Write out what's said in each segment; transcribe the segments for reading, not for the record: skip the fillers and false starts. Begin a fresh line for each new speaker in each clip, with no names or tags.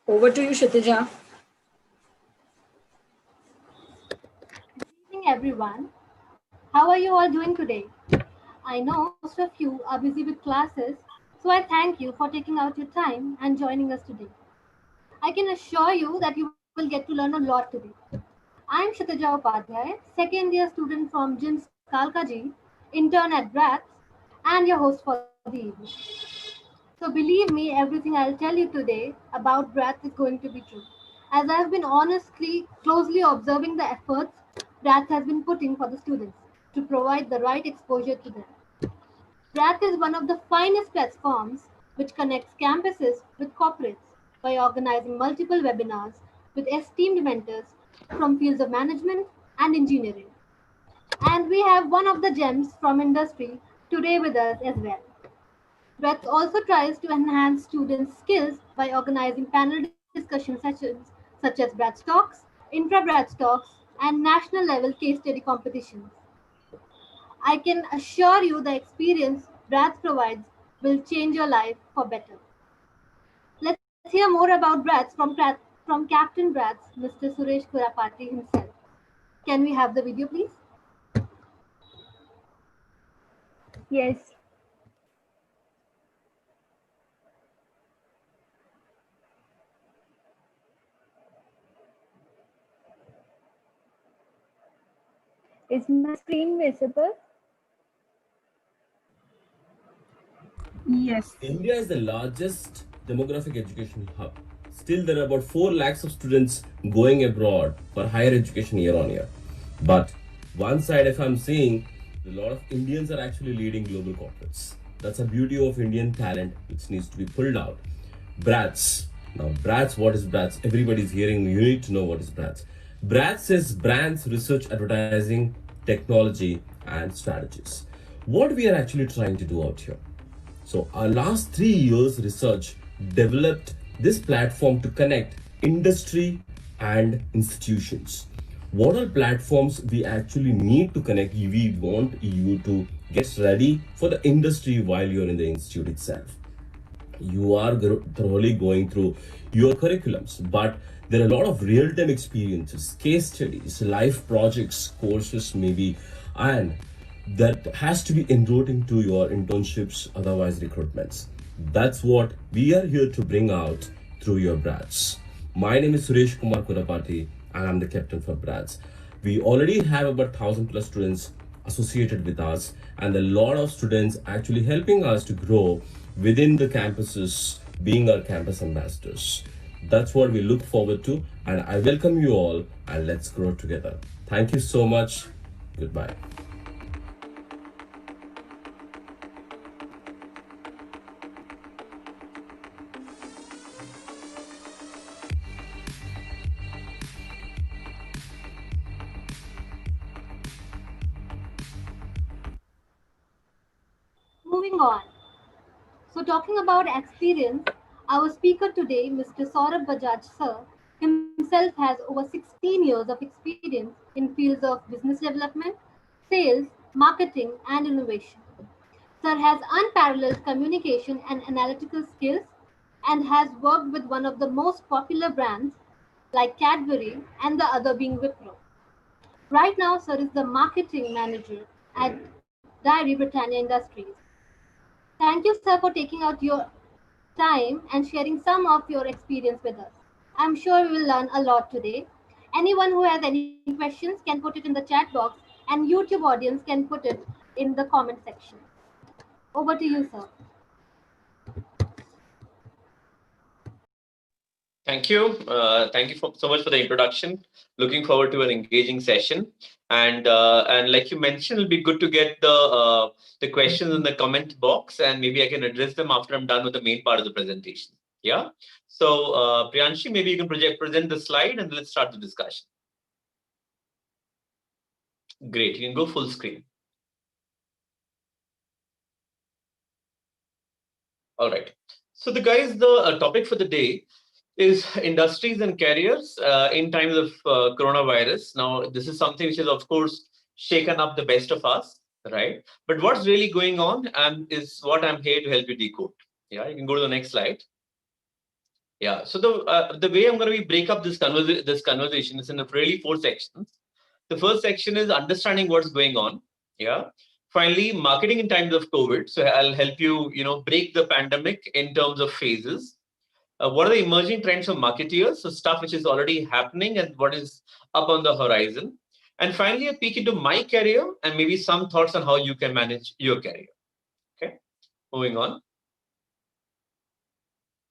Over to you, Kshitija.
Good evening, everyone. How are you all doing today? I know most of you are busy with classes, so I thank you for taking out your time and joining us today. I can assure you that you will get to learn a lot today. I am Kshitija Upadhyay, second year student from JIMS Kalkaji, intern at BRATS, and your host for the evening. So believe me, everything I'll tell you today about BRATS is going to be true, as I've been honestly, closely observing the efforts BRATS has been putting for the students to provide the right exposure to them. BRATS is one of the finest platforms which connects campuses with corporates by organizing multiple webinars with esteemed mentors from fields of management and engineering. And we have one of the gems from industry today with us as well. BRATS also tries to enhance students' skills by organizing panel discussion sessions such as BRATS Talks, intra-BRATS Talks, and national level case study competitions. I can assure you the experience BRATS provides will change your life for better. Let's hear more about BRATS from Captain BRATS, Mr. Suresh Kurapati himself. Can we have the video, please?
Yes, is my screen visible?
Yes.
India is the largest demographic education hub. Still, there are about 4 lakhs of students going abroad for higher education year on year. But one side, if I'm seeing, a lot of Indians are actually leading global corporates. That's a beauty of Indian talent which needs to be pulled out. BRATS. Now, BRATS, what is BRATS? Everybody's hearing, you need to know what is BRATS. BRATS is Brands, Research, Advertising, Technology, and Strategies. What we are actually trying to do out here? So our last 3 years research developed this platform to connect industry and institutions. What are platforms we actually need to connect? We want you to get ready for the industry while you're in the institute itself. You are thoroughly going through your curriculums, but there are a lot of real-time experiences, case studies, life projects, courses maybe, and that has to be enrolled into your internships, otherwise recruitments. That's what we are here to bring out through your BRATS. My name is Suresh Kumar Kurapati, and I'm the captain for BRATS. We already have about 1,000 plus students associated with us, and a lot of students actually helping us to grow within the campuses, being our campus ambassadors. That's what we look forward to, and I welcome you all, and let's grow together. Thank you so much. Goodbye.
Moving on. So, talking about experience, our speaker today, Mr. Saurabh Bajaj sir, himself has over 16 years of experience in fields of business development, sales, marketing, and innovation. Sir has unparalleled communication and analytical skills and has worked with one of the most popular brands like Cadbury and the other being Wipro. Right now, Sir is the marketing manager at Diary Britannia Industries. Thank you, sir, for taking out your time and sharing some of your experience with us. I'm sure we will learn a lot today. Anyone who has any questions can put it in the chat box, and YouTube audience can put it in the comment section. Over to you, sir.
Thank you. Thank you so much for the introduction. Looking forward to an engaging session. And like you mentioned, it'll be good to get the questions in the comment box, and maybe I can address them after I'm done with the main part of the presentation. Yeah. So Priyanshi, maybe you can present the slide, and let's start the discussion. Great. You can go full screen. All right. So the topic for the day is industries and careers in times of coronavirus. Now, this is something which has, of course, shaken up the best of us, right? But what's really going on is what I'm here to help you decode. Yeah, you can go to the next slide. Yeah. So the way I'm going to be break up this conversation is in really four sections. The first section is understanding what's going on. Yeah. Finally, marketing in times of COVID. So I'll help you, break the pandemic in terms of phases. What are the emerging trends for marketeers? So stuff which is already happening and what is up on the horizon. And finally, a peek into my career and maybe some thoughts on how you can manage your career. Okay. Moving on.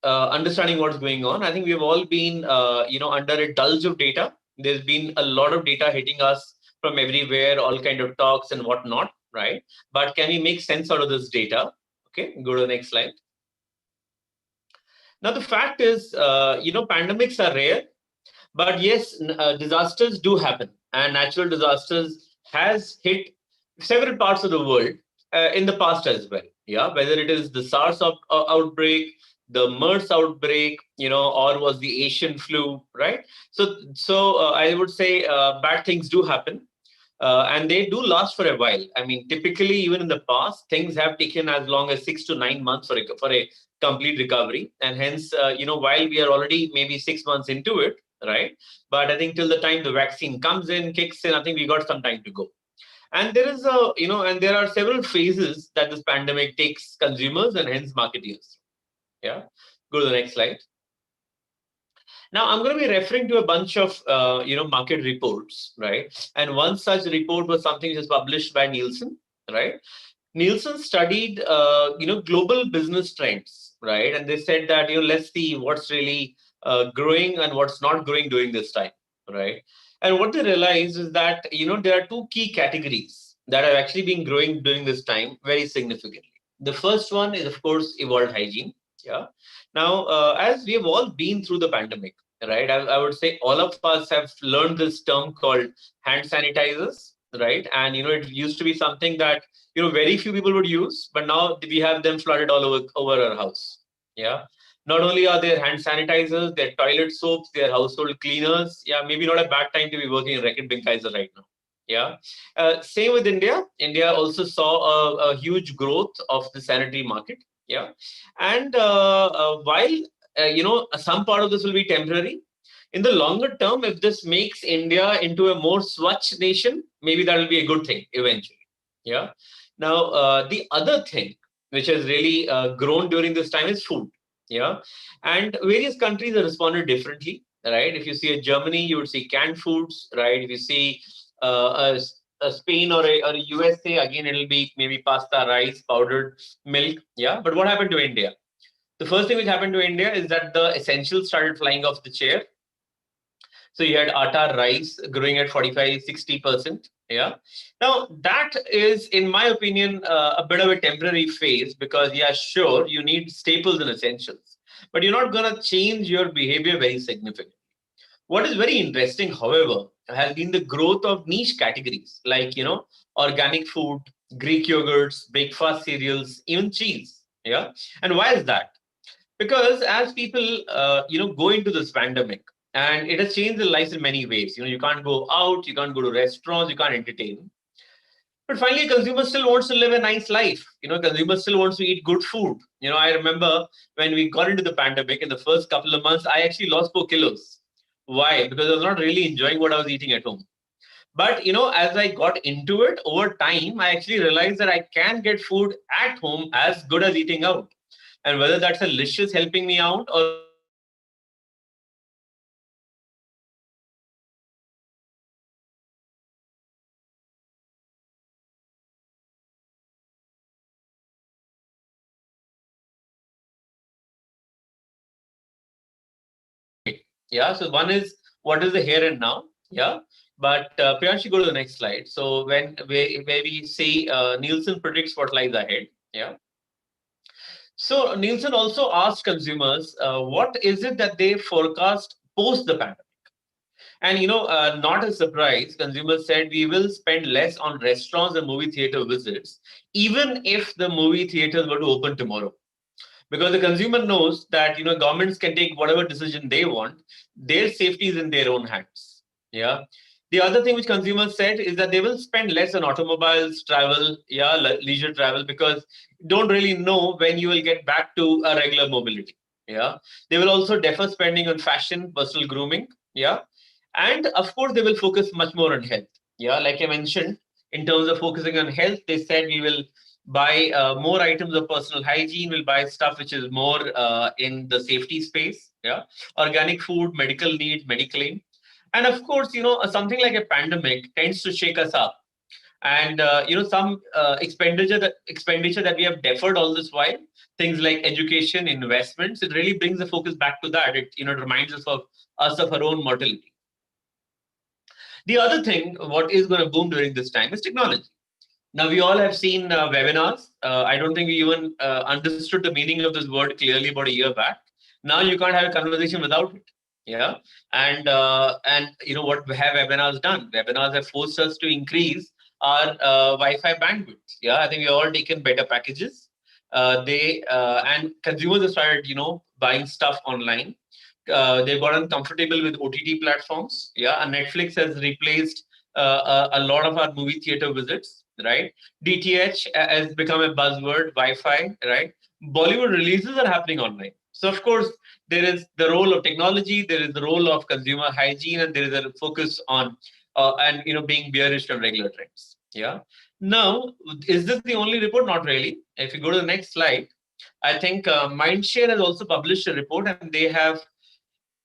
Understanding what's going on. I think we've all been, under a dulge of data. There's been a lot of data hitting us from everywhere, all kind of talks and whatnot, right? But can we make sense out of this data? Okay, go to the next slide. Now, the fact is, pandemics are rare, but yes, disasters do happen, and natural disasters has hit several parts of the world in the past as well. Yeah, whether it is the SARS outbreak, the MERS outbreak, or was the Asian flu, right? So I would say bad things do happen. And they do last for a while. I mean, typically, even in the past, things have taken as long as 6 to 9 months for a complete recovery. And hence, while we are already maybe 6 months into it, right? But I think till the time the vaccine comes in, kicks in, I think we got some time to go. And there is and there are several phases that this pandemic takes consumers and hence marketeers. Yeah. Go to the next slide. Now, I'm going to be referring to a bunch of, market reports, right? And one such report was something which was published by Nielsen, right? Nielsen studied, global business trends, right? And they said that, let's see what's really growing and what's not growing during this time, right? And what they realized is that, there are two key categories that have actually been growing during this time very significantly. The first one is, of course, evolved hygiene. Yeah. Now, as we have all been through the pandemic, right? I would say all of us have learned this term called hand sanitizers, right? And it used to be something that very few people would use, but now we have them flooded all over our house. Yeah. Not only are there hand sanitizers, there are toilet soaps, there are household cleaners. Yeah, maybe not a bad time to be working in Reckitt Benckiser right now. Yeah. Same with India. India also saw a huge growth of the sanitary market. Yeah. And while, some part of this will be temporary, in the longer term, if this makes India into a more Swachh nation, maybe that will be a good thing eventually. Yeah. Now, the other thing which has really grown during this time is food. Yeah. And various countries have responded differently, right? If you see a Germany, you would see canned foods, right? If you see a Spain or a USA, again, it'll be maybe pasta, rice, powdered milk. Yeah. But what happened to India? The first thing which happened to India is that the essentials started flying off the chair. So you had atta rice growing at 45, 60%. Yeah. Now, that is, in my opinion, a bit of a temporary phase because, yeah, sure, you need staples and essentials, but you're not going to change your behavior very significantly. What is very interesting, however, has been the growth of niche categories like, organic food, Greek yogurts, breakfast cereals, even cheese. Yeah. And why is that? Because as people, go into this pandemic, and it has changed their lives in many ways. You can't go out, you can't go to restaurants, you can't entertain. But finally, consumer still wants to live a nice life. Consumer still wants to eat good food. I remember when we got into the pandemic in the first couple of months, I actually lost 4 kilos. Why? Because I was not really enjoying what I was eating at home. But as I got into it over time, I actually realized that I can get food at home as good as eating out. And whether that's a licious helping me out or whether it's yeah. So one is what is the here and now. Yeah. But Priyanshi, go to the next slide. So where we see Nielsen predicts what lies ahead. Yeah. So Nielsen also asked consumers, what is it that they forecast post the pandemic? And not a surprise, consumers said we will spend less on restaurants and movie theater visits, even if the movie theaters were to open tomorrow. Because the consumer knows that governments can take whatever decision they want, their safety is in their own hands. Yeah. The other thing which consumers said is that they will spend less on automobiles, travel, leisure travel, because you don't really know when you will get back to a regular mobility. Yeah, they will also defer spending on fashion, personal grooming. Yeah, and of course they will focus much more on health. Yeah, like I mentioned, in terms of focusing on health, they said we will buy more items of personal hygiene. We'll buy stuff which is more in the safety space. Yeah, organic food, medical needs, medical aid. And of course, something like a pandemic tends to shake us up, and some expenditure that we have deferred all this while, things like education, investments, it really brings the focus back to that. It reminds us of our own mortality. The other thing, what is going to boom during this time, is technology. Now, we all have seen webinars. I don't think we even understood the meaning of this word clearly about a year back. Now you can't have a conversation without it. Yeah, and what have webinars done? Webinars have forced us to increase our Wi-Fi bandwidth. Yeah, I think we all taken better packages. They and consumers have started, buying stuff online. They've gotten comfortable with OTT platforms. Yeah, and Netflix has replaced a lot of our movie theater visits, right? DTH has become a buzzword, Wi-Fi, right? Bollywood releases are happening online. So of course, there is the role of technology, there is the role of consumer hygiene, and there is a focus on and being bearish on regular trends. Yeah. Now, is this the only report? Not really. If you go to the next slide, I think Mindshare has also published a report, and they have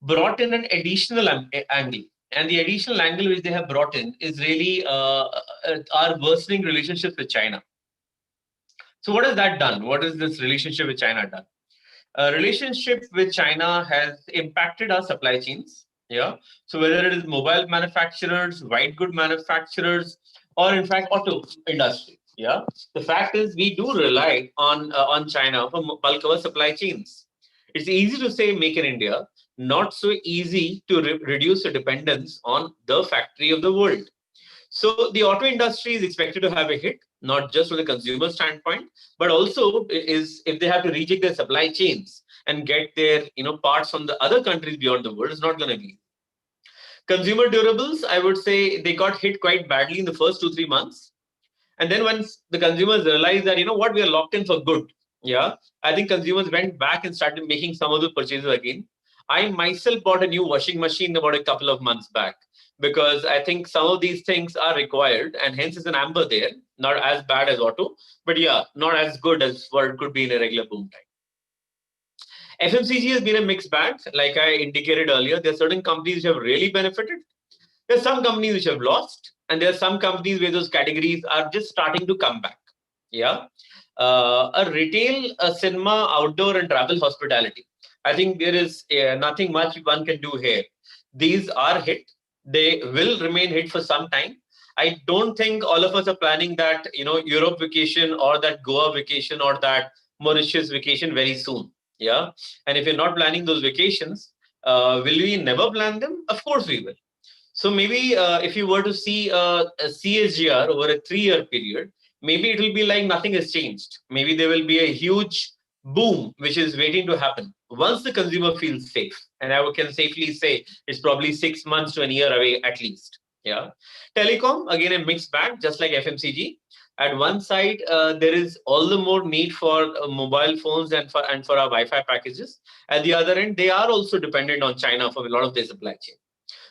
brought in an additional angle. And the additional angle which they have brought in is really our worsening relationship with China. So what has that done? What has this relationship with China done? Relationship with China has impacted our supply chains. Yeah. So whether it is mobile manufacturers, white good manufacturers, or in fact auto industry. Yeah. The fact is we do rely on China for bulk of our supply chains. It's easy to say make in India, not so easy to reduce the dependence on the factory of the world. So the auto industry is expected to have a hit, not just from the consumer standpoint, but also is if they have to reject their supply chains and get their parts from the other countries beyond the world, it's not going to be. Consumer durables, I would say they got hit quite badly in the first 2-3 months. And then once the consumers realized that, what, we are locked in for good. Yeah. I think consumers went back and started making some of the purchases again. I myself bought a new washing machine about a couple of months back because I think some of these things are required and hence is an amber there, not as bad as auto, but yeah, not as good as what it could be in a regular boom time. FMCG has been a mixed bag. Like I indicated earlier, there are certain companies which have really benefited. There are some companies which have lost, and there are some companies where those categories are just starting to come back. Yeah. A retail, a cinema, outdoor, and travel hospitality. I think there is nothing much one can do here. These are hit. They will remain hit for some time. I don't think all of us are planning that Europe vacation or that Goa vacation or that Mauritius vacation very soon. Yeah, and if you're not planning those vacations, will we never plan them? Of course we will. So maybe if you were to see a CSGR over a 3-year period, maybe it will be like nothing has changed. Maybe there will be a huge boom which is waiting to happen once the consumer feels safe. And I can safely say it's probably 6 months to a year away at least. Yeah. Telecom, again, a mixed bag, just like FMCG. At one side, there is all the more need for mobile phones and for our Wi-Fi packages. At the other end, they are also dependent on China for a lot of their supply chain.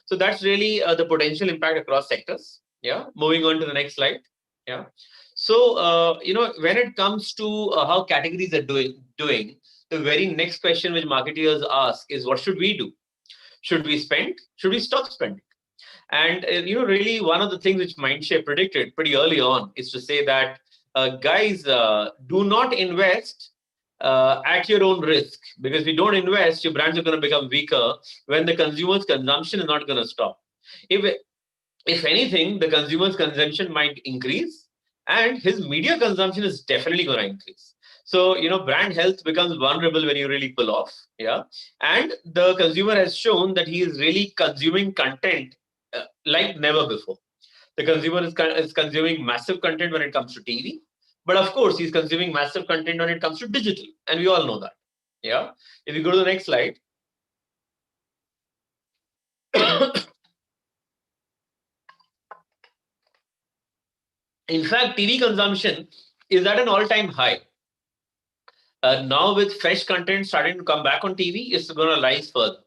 So that's really the potential impact across sectors. Yeah. Moving on to the next slide. Yeah. So when it comes to how categories are doing, the very next question which marketeers ask is, what should we do? Should we spend? Should we stop spending? And really one of the things which Mindshare predicted pretty early on is to say that guys, do not invest at your own risk, because if you don't invest, your brands are going to become weaker when the consumer's consumption is not going to stop. If anything, the consumer's consumption might increase, and his media consumption is definitely going to increase. So brand health becomes vulnerable when you really pull off. Yeah, and the consumer has shown that he is really consuming content like never before. The consumer is consuming massive content when it comes to TV, but of course, he's consuming massive content when it comes to digital, and we all know that. Yeah. If you go to the next slide, in fact, TV consumption is at an all-time high. Now with fresh content starting to come back on TV, it's going to rise further.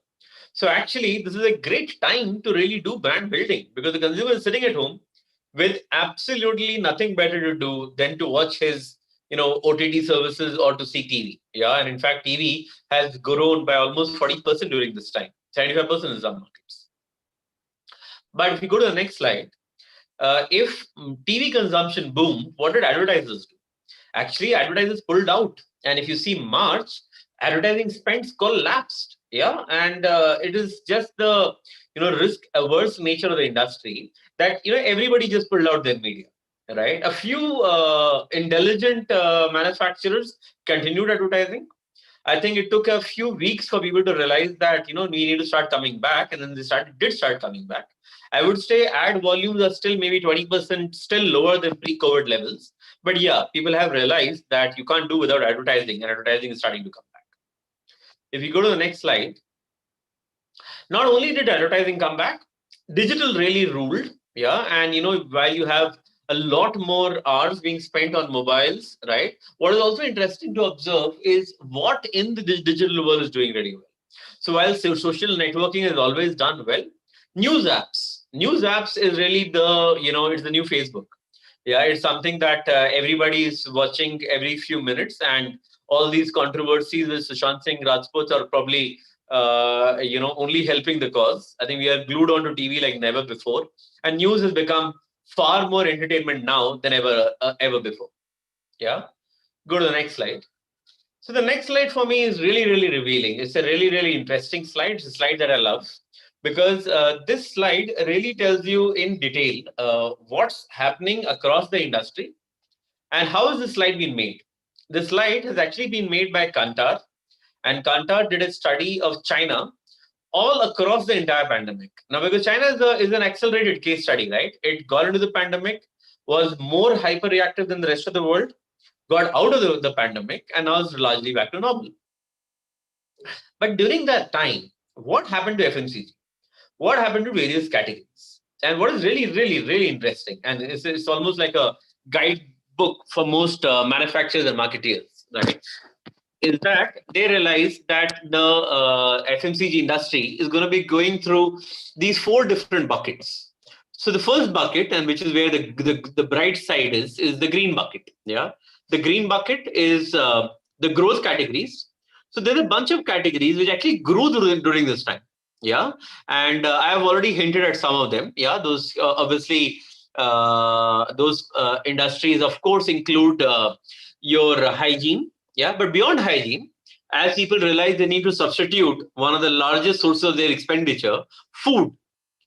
So actually, this is a great time to really do brand building because the consumer is sitting at home with absolutely nothing better to do than to watch his, OTT services or to see TV. Yeah, and in fact, TV has grown by almost 40% during this time, 75% in some markets. But if you go to the next slide, if TV consumption boomed, what did advertisers do? Actually, advertisers pulled out. And if you see March, advertising spends collapsed. Yeah. And it is just the, risk averse nature of the industry that, everybody just pulled out their media. Right. A few intelligent manufacturers continued advertising. I think it took a few weeks for people to realize that, we need to start coming back. And then they did start coming back. I would say ad volumes are still maybe 20% still lower than pre-COVID levels. But yeah, people have realized that you can't do without advertising, and advertising is starting to come back. If you go to the next slide, not only did advertising come back, digital really ruled. Yeah. And, while you have a lot more hours being spent on mobiles, right? What is also interesting to observe is what in the digital world is doing very well. So while social networking has always done well, news apps is really the, it's the new Facebook. Yeah, it's something that everybody is watching every few minutes, and all these controversies with Sushant Singh Rajput are probably, only helping the cause. I think we are glued onto TV like never before, and news has become far more entertainment now than ever before. Yeah, go to the next slide. So the next slide for me is really, really revealing. It's a really, really interesting slide. It's a slide that I love because this slide really tells you in detail what's happening across the industry and how has this slide been made. This slide has actually been made by Kantar, and Kantar did a study of China all across the entire pandemic. Now, because China is an accelerated case study, right? It got into the pandemic, was more hyper-reactive than the rest of the world, got out of the pandemic, and now is largely back to normal. But during that time, what happened to FMCG? What happened to various categories? And what is really, really, really interesting, and it's almost like a guidebook for most manufacturers and marketeers, right? Is that they realize that the FMCG industry is going to be going through these four different buckets. So the first bucket, and which is where the bright side is the green bucket. Yeah, the green bucket is the growth categories. So there's a bunch of categories which actually grew during this time. Yeah, and I have already hinted at some of them. Yeah, those obviously those industries, of course, include your hygiene. Yeah, but beyond hygiene, as people realize they need to substitute one of the largest sources of their expenditure, food.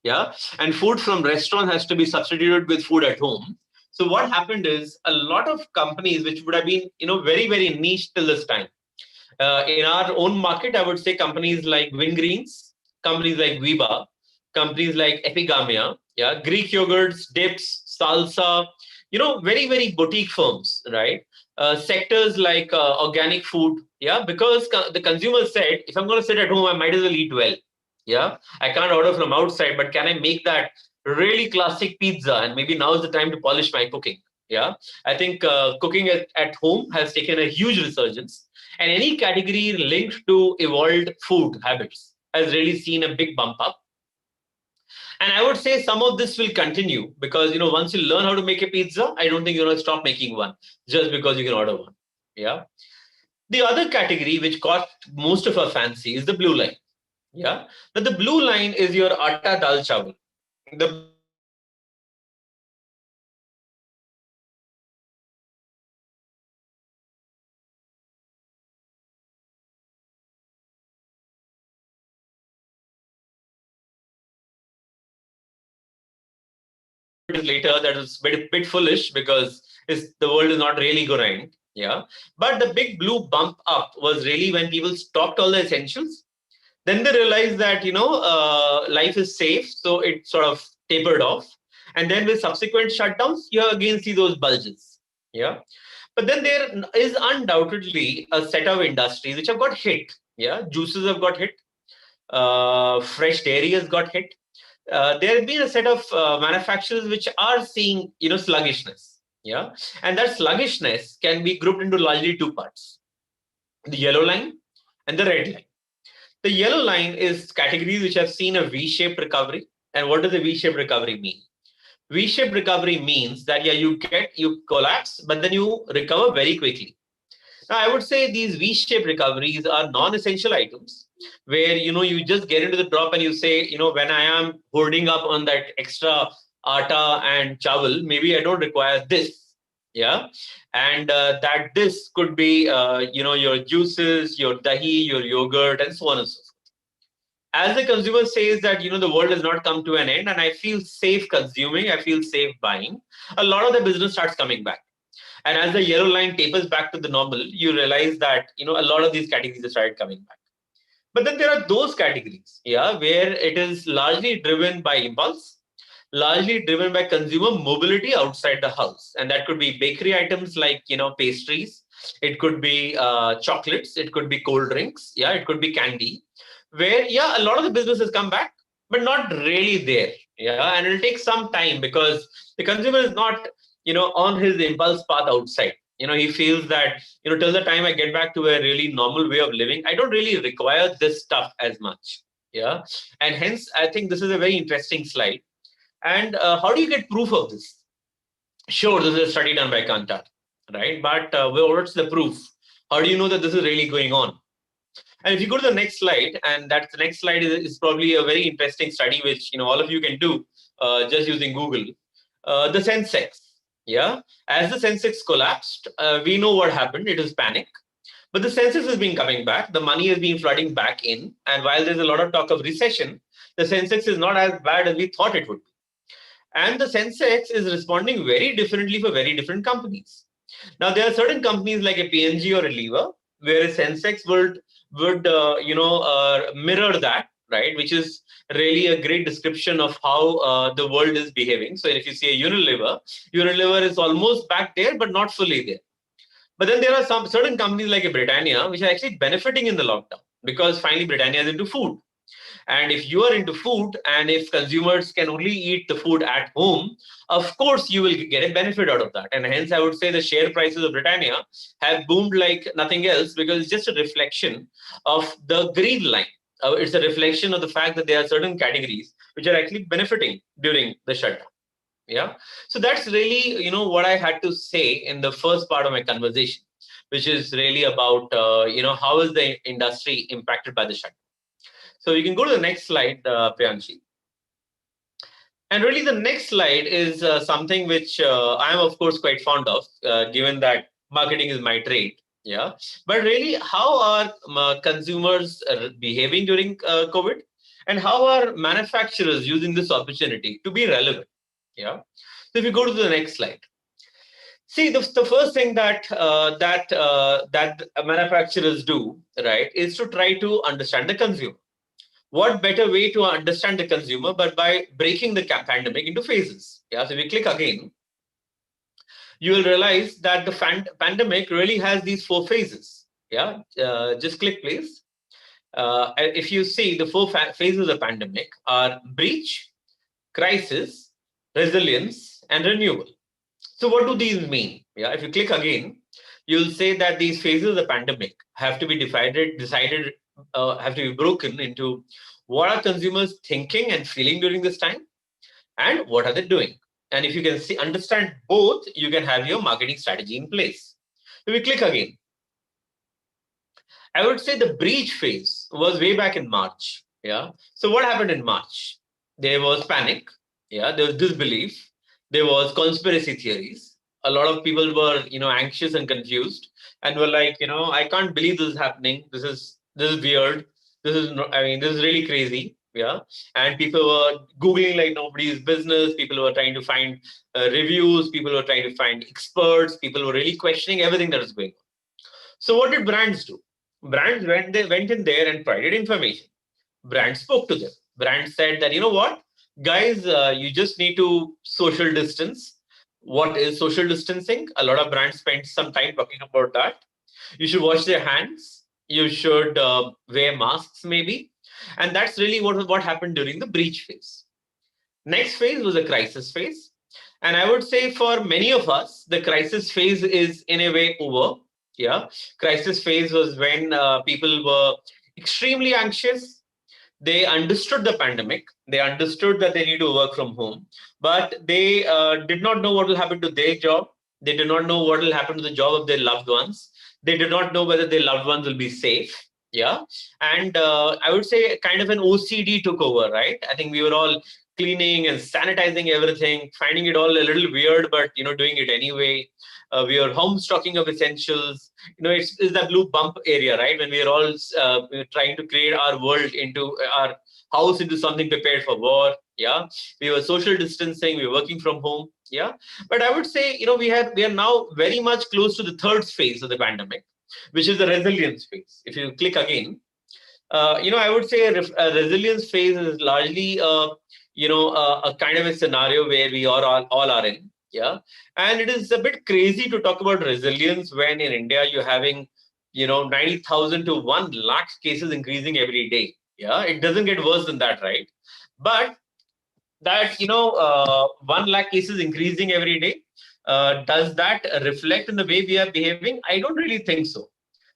Yeah, and food from restaurant has to be substituted with food at home. So what happened is a lot of companies which would have been, very, very niche till this time. In our own market, I would say companies like Wingreens, companies like Viva, companies like Epigamia, yeah, Greek yogurts, dips, salsa, very, very boutique firms, right? Sectors like organic food, yeah, because the consumer said, if I'm going to sit at home, I might as well eat well. Yeah, I can't order from outside, but can I make that really classic pizza? And maybe now is the time to polish my cooking. Yeah, I think cooking at home has taken a huge resurgence, and any category linked to evolved food habits has really seen a big bump up. And I would say some of this will continue because, once you learn how to make a pizza, I don't think you're going to stop making one just because you can order one. Yeah. The other category which caught most of our fancy is the blue line. Yeah. Now the blue line is your atta dal chawal. The blue line is your later that is bit foolish because the world is not really going to end. Yeah. But the big blue bump up was really when people stopped all the essentials. Then they realized that, life is safe. So it sort of tapered off. And then with subsequent shutdowns, you again see those bulges. Yeah. But then there is undoubtedly a set of industries which have got hit. Yeah. Juices have got hit. Fresh dairy has got hit. There have been a set of manufacturers which are seeing, sluggishness. Yeah. And that sluggishness can be grouped into largely two parts. the yellow line, and the red line. The yellow line is categories which have seen a V-shaped recovery. And what does a V-shaped recovery mean? V-shaped recovery means that yeah, you collapse, but then you recover very quickly. Now, I would say these V-shaped recoveries are non-essential items where, you just get into the drop and you say, when I am hoarding up on that extra atta and chawal, maybe I don't require this. Yeah. And that this could be, your juices, your dahi, your yogurt, and so on and so forth. As the consumer says that, the world has not come to an end and I feel safe consuming, I feel safe buying, a lot of the business starts coming back. And as the yellow line tapers back to the normal, you realize that, a lot of these categories have started coming back. But then there are those categories, yeah, where it is largely driven by impulse, largely driven by consumer mobility outside the house. And that could be bakery items like, pastries. It could be chocolates. It could be cold drinks. Yeah, it could be candy, where, yeah, a lot of the business has come back, but not really there. Yeah, and it'll take some time because the consumer is not, on his impulse path outside. He feels that, till the time I get back to a really normal way of living, I don't really require this stuff as much. Yeah. And hence, I think this is a very interesting slide. And how do you get proof of this? Sure, this is a study done by Kantar, right? But what's the proof? How do you know that this is really going on? And if you go to the next slide, and that the next slide is probably a very interesting study, which all of you can do just using Google. The Sensex, yeah. As the Sensex collapsed, we know what happened. It was panic, but the Sensex has been coming back. The money has been flooding back in, and while there's a lot of talk of recession, the Sensex is not as bad as we thought it would be. And the Sensex is responding very differently for very different companies. Now, there are certain companies like a PNG or a Lever, where a Sensex would mirror that, right? Which is really a great description of how the world is behaving. So if you see a Unilever is almost back there, but not fully there. But then there are some certain companies like a Britannia, which are actually benefiting in the lockdown because finally Britannia is into food. And if you are into food and if consumers can only eat the food at home, of course, you will get a benefit out of that. And hence, I would say the share prices of Britannia have boomed like nothing else because it's just a reflection of the green line. It's a reflection of the fact that there are certain categories which are actually benefiting during the shutdown. Yeah. So that's really, what I had to say in the first part of my conversation, which is really about, how is the industry impacted by the shutdown. So you can go to the next slide, Priyanshi. And really the next slide is something which I am, of course, quite fond of, given that marketing is my trade. Yeah. But really, how are consumers behaving during COVID? And how are manufacturers using this opportunity to be relevant? Yeah. So if you go to the next slide. See, the first thing that manufacturers do, right, is to try to understand the consumer. What better way to understand the consumer but by breaking the pandemic into phases? Yeah, so if you click again, you will realize that the pandemic really has these 4 phases. Yeah, just click, please. If you see the 4 phases of the pandemic are breach, crisis, resilience, and renewal. So what do these mean? Yeah, if you click again, you'll say that these phases of the pandemic have to be decided, have to be broken into what are consumers thinking and feeling during this time, and what are they doing. And if you can understand both, you can have your marketing strategy in place. If we click again, I would say the breach phase was way back in March. Yeah. So what happened in March? There was panic. Yeah. There was disbelief. There was conspiracy theories. A lot of people were, anxious and confused and were like, I can't believe this is happening. This is weird. This is really crazy. Yeah. And people were Googling like nobody's business. People were trying to find reviews. People were trying to find experts. People were really questioning everything that was going on. So what did brands do? Brands went in there and provided information. Brands spoke to them. Brands said that, what, guys, you just need to social distance. What is social distancing? A lot of brands spent some time talking about that. You should wash their hands. You should wear masks, maybe. And that's really what happened during the breach phase. Next phase was a crisis phase. And I would say for many of us, the crisis phase is in a way over. Yeah, crisis phase was when people were extremely anxious. They understood the pandemic. They understood that they need to work from home, but they did not know what will happen to their job. They did not know what will happen to the job of their loved ones. They did not know whether their loved ones will be safe. Yeah, and I would say kind of an OCD took over, right? I think we were all cleaning and sanitizing everything, finding it all a little weird, but doing it anyway. We are home stocking of essentials. It's the blue bump area, right? When we are all we're trying to create our world into our house into something prepared for war. Yeah, we were social distancing. We were working from home. Yeah, but I would say we are now very much close to the third phase of the pandemic, which is the resilience phase. If you click again, I would say a resilience phase is largely a kind of a scenario where we all are in. Yeah, and it is a bit crazy to talk about resilience when in India you're having 90,000 to 1 lakh cases increasing every day. Yeah, it doesn't get worse than that, right? But that 1 lakh cases increasing every day, does that reflect in the way we are behaving? I don't really think so.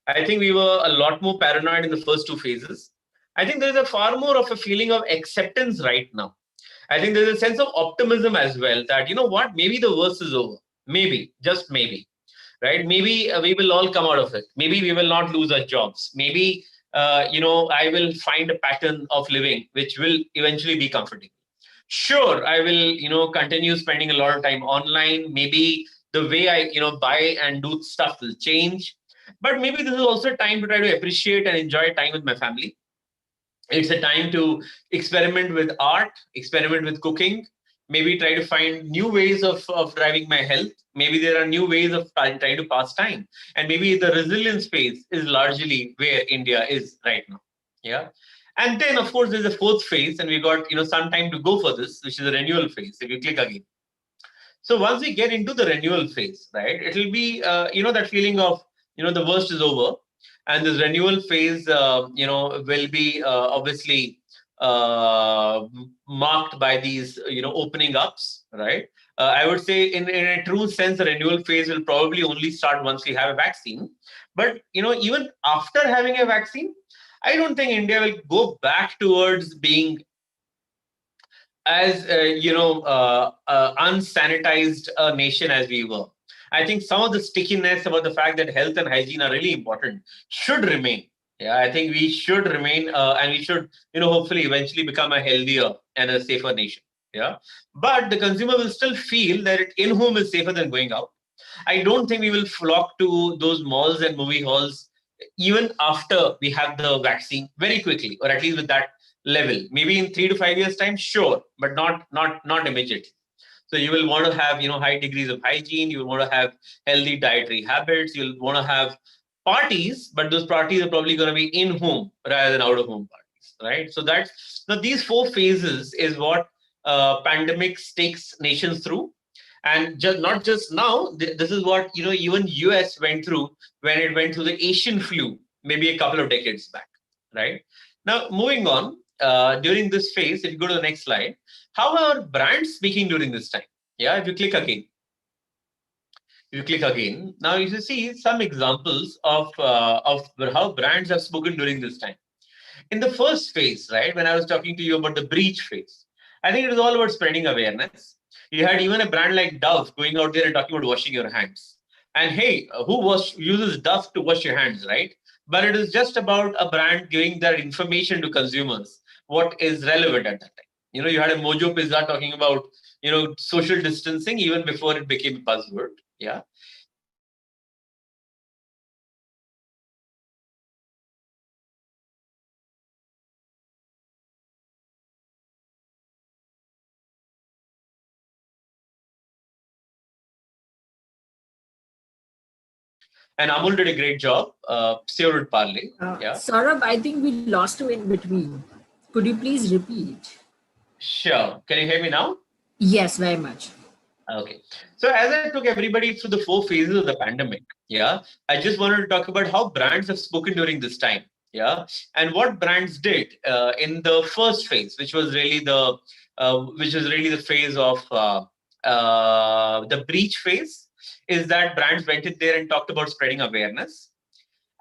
I think we were a lot more paranoid in the first two phases. I think there is a far more of a feeling of acceptance right now. I think there's a sense of optimism as well that, what, maybe the worst is over. Maybe, just maybe, right? Maybe we will all come out of it. Maybe we will not lose our jobs. Maybe, I will find a pattern of living which will eventually be comforting. Sure, I will, continue spending a lot of time online. Maybe the way I, buy and do stuff will change. But maybe this is also a time to try to appreciate and enjoy time with my family. It's a time to experiment with art, experiment with cooking, maybe try to find new ways of driving my health. Maybe there are new ways of trying to pass time. And maybe the resilience phase is largely where India is right now. Yeah. And then, of course, there's a fourth phase, and we got some time to go for this, which is the renewal phase. If you click again, so once we get into the renewal phase, right, it'll be that feeling of the worst is over, and this renewal phase will be obviously marked by these opening ups, right? I would say in a true sense, the renewal phase will probably only start once we have a vaccine. But even after having a vaccine, I don't think India will go back towards being as unsanitized a nation as we were. I think some of the stickiness about the fact that health and hygiene are really important should remain. Yeah, I think we should remain, and we should, hopefully, eventually become a healthier and a safer nation. Yeah, but the consumer will still feel that in home is safer than going out. I don't think we will flock to those malls and movie halls even after we have the vaccine very quickly, or at least with that level. Maybe in 3 to 5 years' time, sure, but not immediately. So you will want to have high degrees of hygiene. You will want to have healthy dietary habits. You'll want to have parties, but those parties are probably going to be in home rather than out of home parties, right? So these four phases is what pandemics takes nations through. And not just now, this is what even US went through when it went through the Asian flu maybe a couple of decades back, right? Now, moving on, during this phase, if you go to the next slide, how are brands speaking during this time? Yeah, if you click again. Now you see some examples of how brands have spoken during this time. In the first phase, right, when I was talking to you about the breach phase, I think it was all about spreading awareness. You had even a brand like Dove going out there and talking about washing your hands. And hey, who uses Dove to wash your hands, right? But it is just about a brand giving that information to consumers, what is relevant at that time. You had a Mojo Pizza talking about, social distancing even before it became a buzzword. Yeah. And Amul did a great job. So did Parley. Yeah.
Saurabh, I think we lost you in between. Could you please repeat?
Sure. Can you hear me now?
Yes, very much.
Okay. So as I took everybody through the 4 phases of the pandemic, yeah, I just wanted to talk about how brands have spoken during this time. Yeah. And what brands did in the first phase, which was really the phase of the breach phase. is that brands went in there and talked about spreading awareness.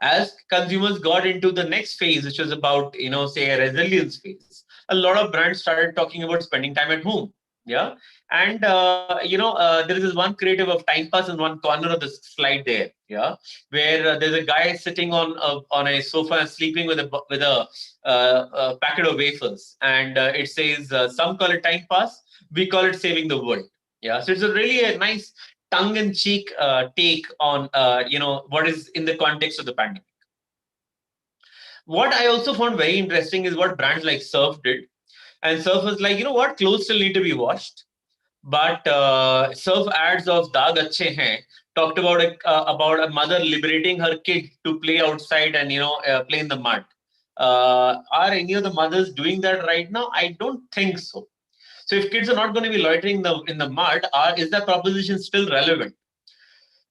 As consumers got into the next phase, which was about, say a resilience phase, a lot of brands started talking about spending time at home. Yeah. And, there is this one creative of Time Pass in one corner of the slide there. Yeah. Where there's a guy sitting on a sofa and sleeping with a packet of wafers. And it says, some call it Time Pass. We call it saving the world. Yeah. So it's really a nice tongue-in-cheek take on what is in the context of the pandemic. What I also found very interesting is what brands like Surf did. And Surf was like, you know what, clothes still need to be washed. But Surf ads of Daag Achhe Hain talked about a mother liberating her kid to play outside and play in the mud. Are any of the mothers doing that right now? I don't think so. So if kids are not going to be loitering in the mud, is that proposition still relevant?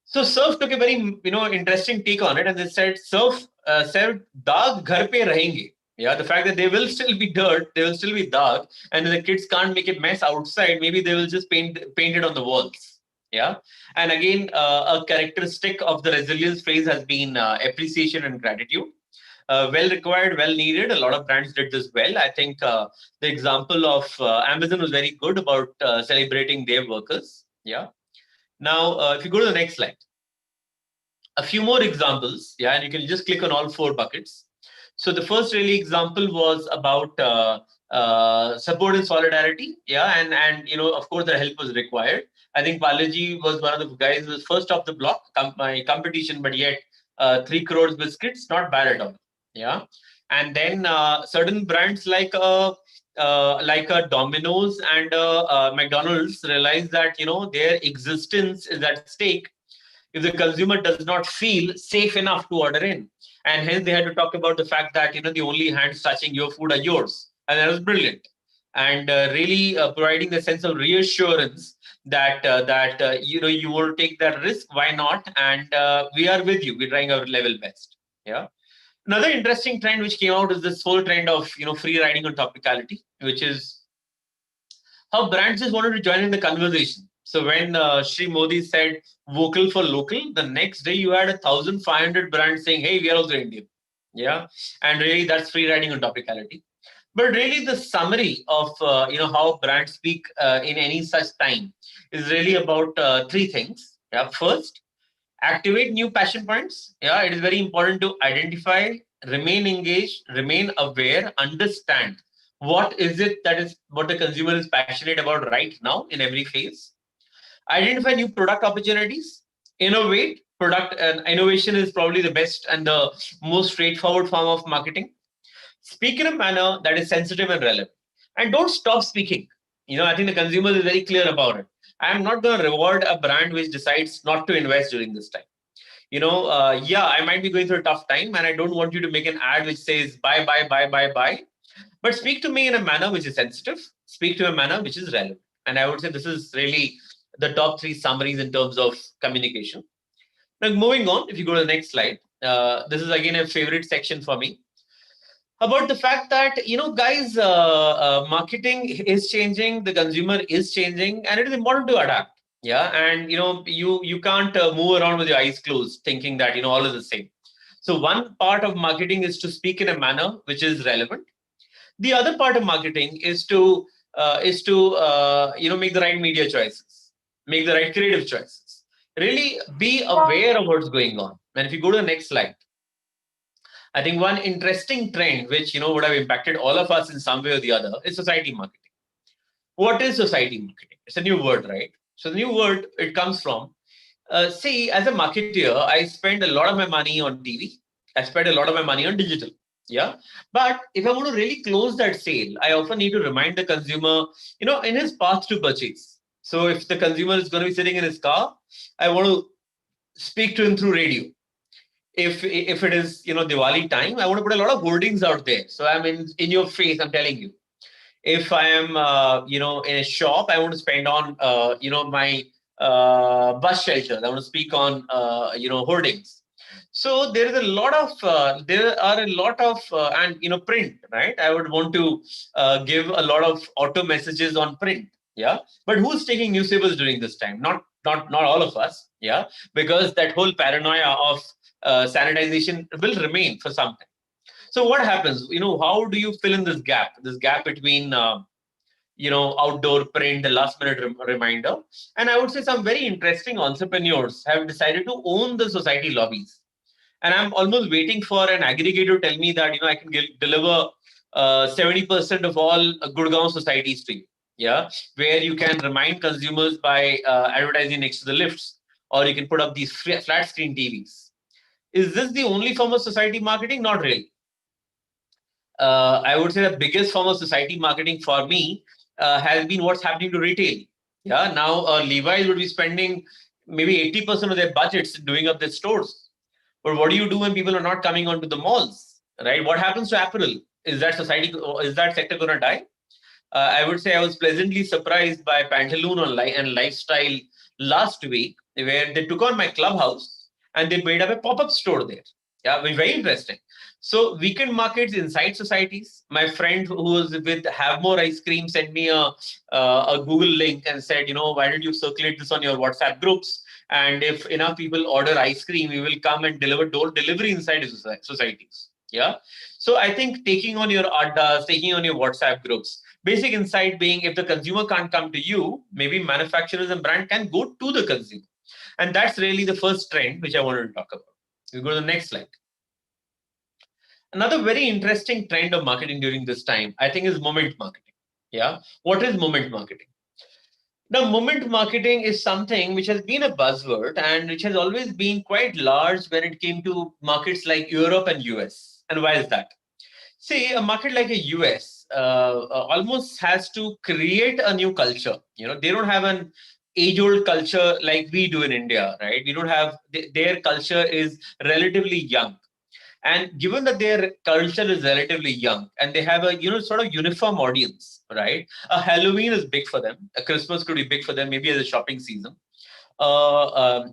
So Surf took a very interesting take on it, and they said Surf said daag ghar pe rahenge. Yeah, the fact that they will still be dirt, they will still be daag, and the kids can't make a mess outside. Maybe they will just paint it on the walls. Yeah, and again, a characteristic of the resilience phase has been appreciation and gratitude. Well required, well needed. A lot of brands did this well. I think the example of Amazon was very good about celebrating their workers. Yeah. Now, if you go to the next slide, a few more examples. Yeah, and you can just click on all 4 buckets. So the first really example was about support and solidarity. Yeah, and of course, the help was required. I think Balaji was one of the guys who was first off the block, my competition, but yet 3 crores biscuits, not bad at all. Yeah, and then certain brands like a Domino's and McDonald's realize that their existence is at stake if the consumer does not feel safe enough to order in, and hence they had to talk about the fact that the only hands touching your food are yours, and that was brilliant, and really providing the sense of reassurance that you will take that risk, why not, and we are with you, we're trying our level best. Yeah. Another interesting trend which came out is this whole trend of free riding on topicality, which is how brands just wanted to join in the conversation. So when Shri Modi said vocal for local, the next day you had 1,500 brands saying, "Hey, we are also Indian." Yeah, and really that's free riding on topicality. But really, the summary of how brands speak in any such time is really about 3 things. Yeah, first, activate new passion points. Yeah, it is very important to identify, remain engaged, remain aware, understand what is it that is what the consumer is passionate about right now in every phase. Identify new product opportunities, innovate. Product and innovation is probably the best and the most straightforward form of marketing. Speak in a manner that is sensitive and relevant, and don't stop speaking. I think the consumer is very clear about it. I am not going to reward a brand which decides not to invest during this time. I might be going through a tough time, and I don't want you to make an ad which says buy, buy, buy, buy, buy. But speak to me in a manner which is sensitive. Speak to a manner which is relevant. And I would say this is really the top 3 summaries in terms of communication. Now, moving on, if you go to the next slide, this is again a favorite section for me. About the fact that, guys, marketing is changing, the consumer is changing, and it is important to adapt. Yeah, and you can't move around with your eyes closed thinking that all is the same. So one part of marketing is to speak in a manner which is relevant. The other part of marketing is to make the right media choices, make the right creative choices, really be aware of what's going on. And if you go to the next slide, I think one interesting trend which would have impacted all of us in some way or the other is society marketing. What is society marketing? It's a new word, right? So the new word, it comes from, see, as a marketer, I spend a lot of my money on TV. I spend a lot of my money on digital. Yeah. But if I want to really close that sale, I often need to remind the consumer, in his path to purchase. So if the consumer is going to be sitting in his car, I want to speak to him through radio. If it is, Diwali time, I want to put a lot of hoardings out there. So I'm in your face, I'm telling you. If I am, in a shop, I want to spend on, my bus shelters. I want to speak on, hoardings. So there are a lot of, and print, right? I would want to give a lot of auto messages on print. Yeah. But who's taking newspapers during this time? Not not all of us, yeah, because that whole paranoia of sanitization will remain for some time. So what happens? How do you fill in this gap? This gap between outdoor print, the last minute reminder. And I would say some very interesting entrepreneurs have decided to own the society lobbies. And I'm almost waiting for an aggregator to tell me that, I can deliver 70% of all Gurgaon societies to you. Yeah. Where you can remind consumers by advertising next to the lifts, or you can put up these flat screen TVs. Is this the only form of society marketing? Not really. I would say the biggest form of society marketing for me has been what's happening to retail. Yeah, now Levi's would be spending maybe 80% of their budgets doing up their stores. But what do you do when people are not coming onto the malls, right? What happens to apparel? Is that sector going to die? I would say I was pleasantly surprised by Pantaloon and Lifestyle last week, where they took on my clubhouse and they made up a pop-up store there. Yeah, very interesting. So weekend markets inside societies. My friend who was with Have More Ice Cream sent me a Google link and said, why don't you circulate this on your WhatsApp groups? And if enough people order ice cream, we will come and deliver door delivery inside societies. Yeah. So I think taking on your addas, taking on your WhatsApp groups, basic insight being if the consumer can't come to you, maybe manufacturers and brand can go to the consumer. And that's really the first trend which I wanted to talk about. We go to the next slide. Another very interesting trend of marketing during this time, I think, is moment marketing. Yeah. What is moment marketing? Now, moment marketing is something which has been a buzzword and which has always been quite large when it came to markets like Europe and US. And why is that? See, a market like a US almost has to create a new culture. They don't have an age-old culture like we do in India, right? We don't have, their culture is relatively young. And given that their culture is relatively young and they have a sort of uniform audience, right? A Halloween is big for them. A Christmas could be big for them, maybe as a shopping season. A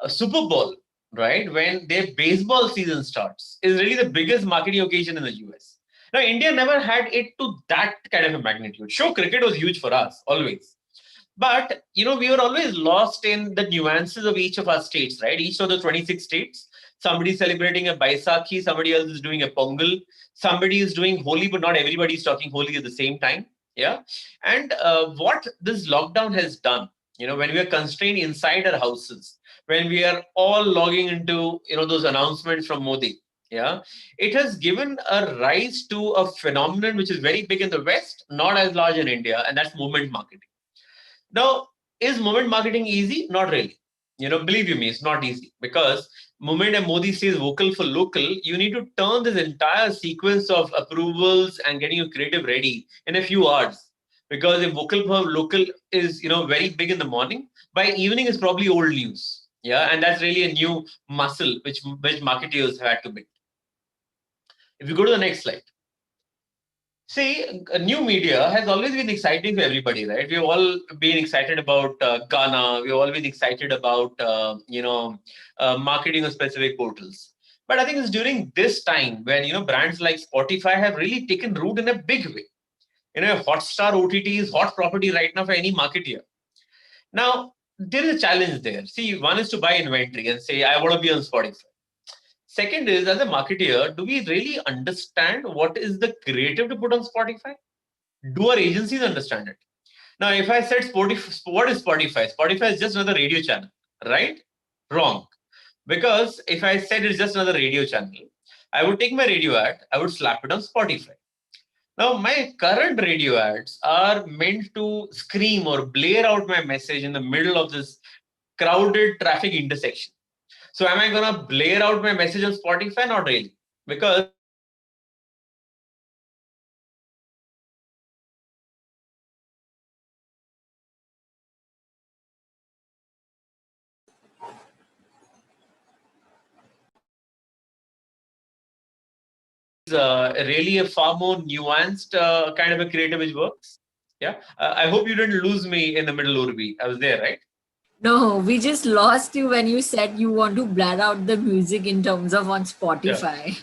Super Bowl, right? When their baseball season starts, is really the biggest marketing occasion in the US. Now, India never had it to that kind of a magnitude. Sure, cricket was huge for us, always. But, we were always lost in the nuances of each of our states, right? Each of the 26 states, somebody is celebrating a Baisakhi, somebody else is doing a Pongal, somebody is doing Holi, but not everybody is talking Holi at the same time. Yeah. And what this lockdown has done, when we are constrained inside our houses, when we are all logging into, those announcements from Modi, yeah, it has given a rise to a phenomenon which is very big in the West, not as large in India, and that's moment marketing. Now, is moment marketing easy? Not really. Believe you me, it's not easy because moment and Modi says vocal for local, you need to turn this entire sequence of approvals and getting your creative ready in a few hours. Because if vocal for local is very big in the morning, by evening is probably old news. Yeah, and that's really a new muscle which marketers have had to build. If you go to the next slide. See, new media has always been exciting for everybody, right? We've all been excited about Ghana. We've all been excited about, marketing of specific portals. But I think it's during this time when, brands like Spotify have really taken root in a big way. Hotstar OTT is hot property right now for any marketer. Now, there is a challenge there. See, one is to buy inventory and say, I want to be on Spotify. Second is, as a marketer, do we really understand what is the creative to put on Spotify? Do our agencies understand it? Now, if I said Spotify, what is Spotify? Spotify is just another radio channel, right? Wrong. Because if I said it's just another radio channel, I would take my radio ad, I would slap it on Spotify. Now, my current radio ads are meant to scream or blare out my message in the middle of this crowded traffic intersection. So am I going to blare out my message on Spotify? Not really. Because really a far more nuanced kind of a creative which works. Yeah. I hope you didn't lose me in the middle, Urbi. I was there, right?
No, we just lost you when you said you want to blare out the music in terms of on Spotify.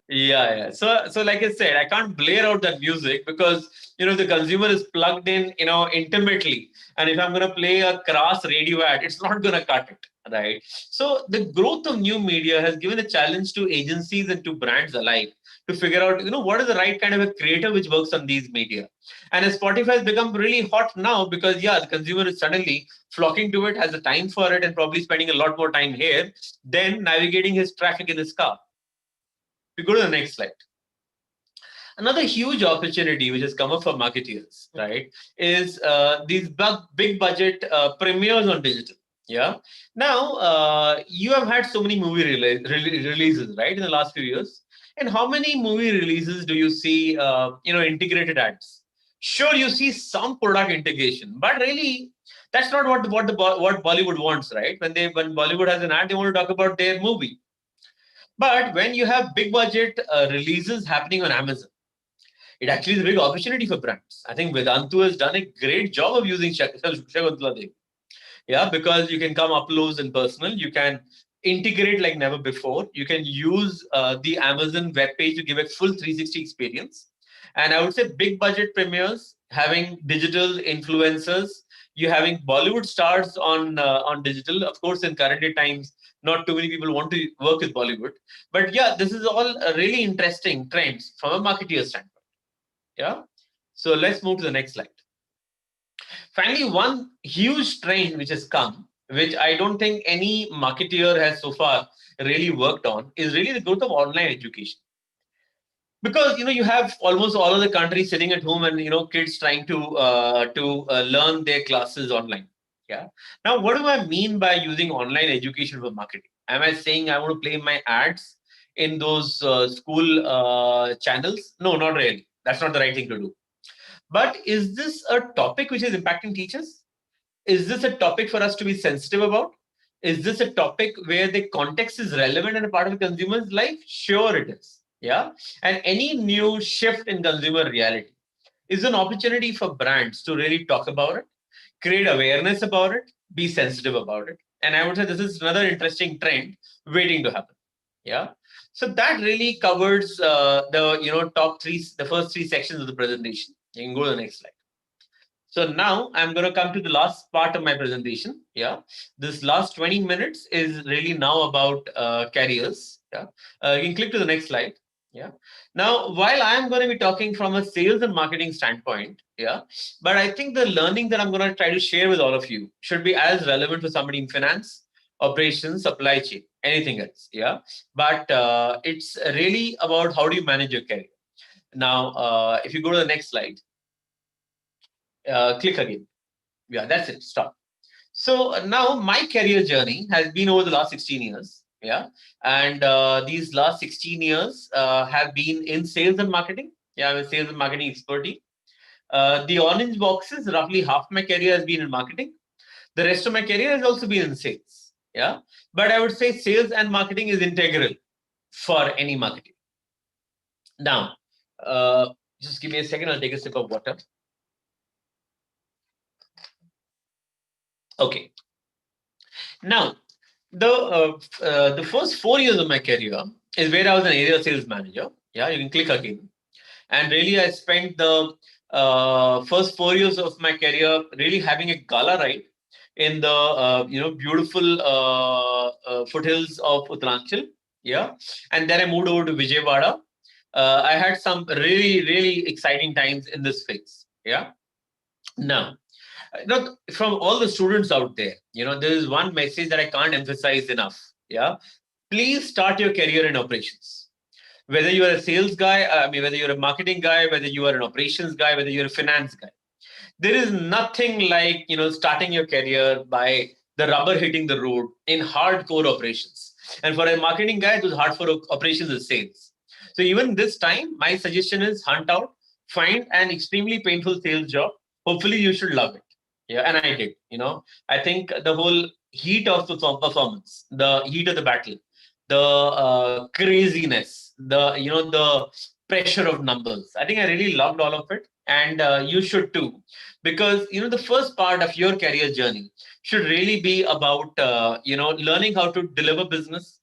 Yeah. So like I said, I can't blare out that music because the consumer is plugged in, intimately, and if I'm going to play a crass radio ad, it's not going to cut it, right? So the growth of new media has given a challenge to agencies and to brands alike to figure out, what is the right kind of a creator which works on these media. And as Spotify has become really hot now because, the consumer is suddenly flocking to it, has the time for it, and probably spending a lot more time here than navigating his traffic in his car. We go to the next slide. Another huge opportunity which has come up for marketeers, right, is these big budget premieres on digital. Yeah. Now, you have had so many movie releases, right, in the last few years. And how many movie releases do you see, integrated ads? Sure, you see some product integration, but really, that's not what Bollywood wants, right? When Bollywood has an ad, they want to talk about their movie. But when you have big budget releases happening on Amazon, it actually is a big opportunity for brands. I think Vedantu has done a great job of using Shakuntala Devi. Yeah, because you can come up close and personal. You can integrate like never before. You can use the Amazon webpage to give a full 360 experience. And I would say big budget premieres, having digital influencers, you having Bollywood stars on digital. Of course, in current times, not too many people want to work with Bollywood. But yeah, this is all really interesting trends from a marketeer standpoint. Yeah. So let's move to the next slide. Finally, one huge trend which has come, which I don't think any marketeer has so far really worked on, is really the growth of online education. Because you have almost all of the country sitting at home, and kids trying to learn their classes online. Yeah. Now, what do I mean by using online education for marketing? Am I saying I want to play my ads in those school channels? No, not really. That's not the right thing to do. But is this a topic which is impacting teachers? Is this a topic for us to be sensitive about? Is this a topic where the context is relevant and a part of the consumer's life? Sure, it is. Yeah. And any new shift in consumer reality is an opportunity for brands to really talk about it, create awareness about it, be sensitive about it. And I would say this is another interesting trend waiting to happen. Yeah. So that really covers the top three, the first three sections of the presentation. You can go to the next slide. So now I'm going to come to the last part of my presentation. Yeah, this last 20 minutes is really now about careers. Yeah, you can click to the next slide. Yeah. Now, while I'm going to be talking from a sales and marketing standpoint, yeah, but I think the learning that I'm going to try to share with all of you should be as relevant for somebody in finance, operations, supply chain, anything else. Yeah, but it's really about how do you manage your career. Now, if you go to the next slide, click again. Yeah, that's it. Stop. So now my career journey has been over the last 16 years. Yeah. And these last 16 years have been in sales and marketing. Yeah, I'm a sales and marketing expertise. The orange boxes, roughly half my career has been in marketing. The rest of my career has also been in sales. Yeah. But I would say sales and marketing is integral for any marketing. Now, just give me a second. I'll take a sip of water. Okay. Now, the first 4 years of my career is where I was an area sales manager. Yeah, you can click again. And really, I spent the first 4 years of my career really having a gala ride in the beautiful foothills of Uttaranchal. Yeah, and then I moved over to Vijayawada. I had some really exciting times in this phase. Yeah. Now, from all the students out there, there is one message that I can't emphasize enough. Yeah, please start your career in operations. Whether you are a sales guy, whether you're a marketing guy, whether you are an operations guy, whether you're a finance guy, there is nothing like starting your career by the rubber hitting the road in hardcore operations. And for a marketing guy, it was hardcore operations is sales. So even this time, my suggestion is hunt out, find an extremely painful sales job. Hopefully, you should love it. Yeah, and I did. I think the whole heat of the performance, the heat of the battle, the craziness, the pressure of numbers. I think I really loved all of it, and you should too, because the first part of your career journey should really be about learning how to deliver business,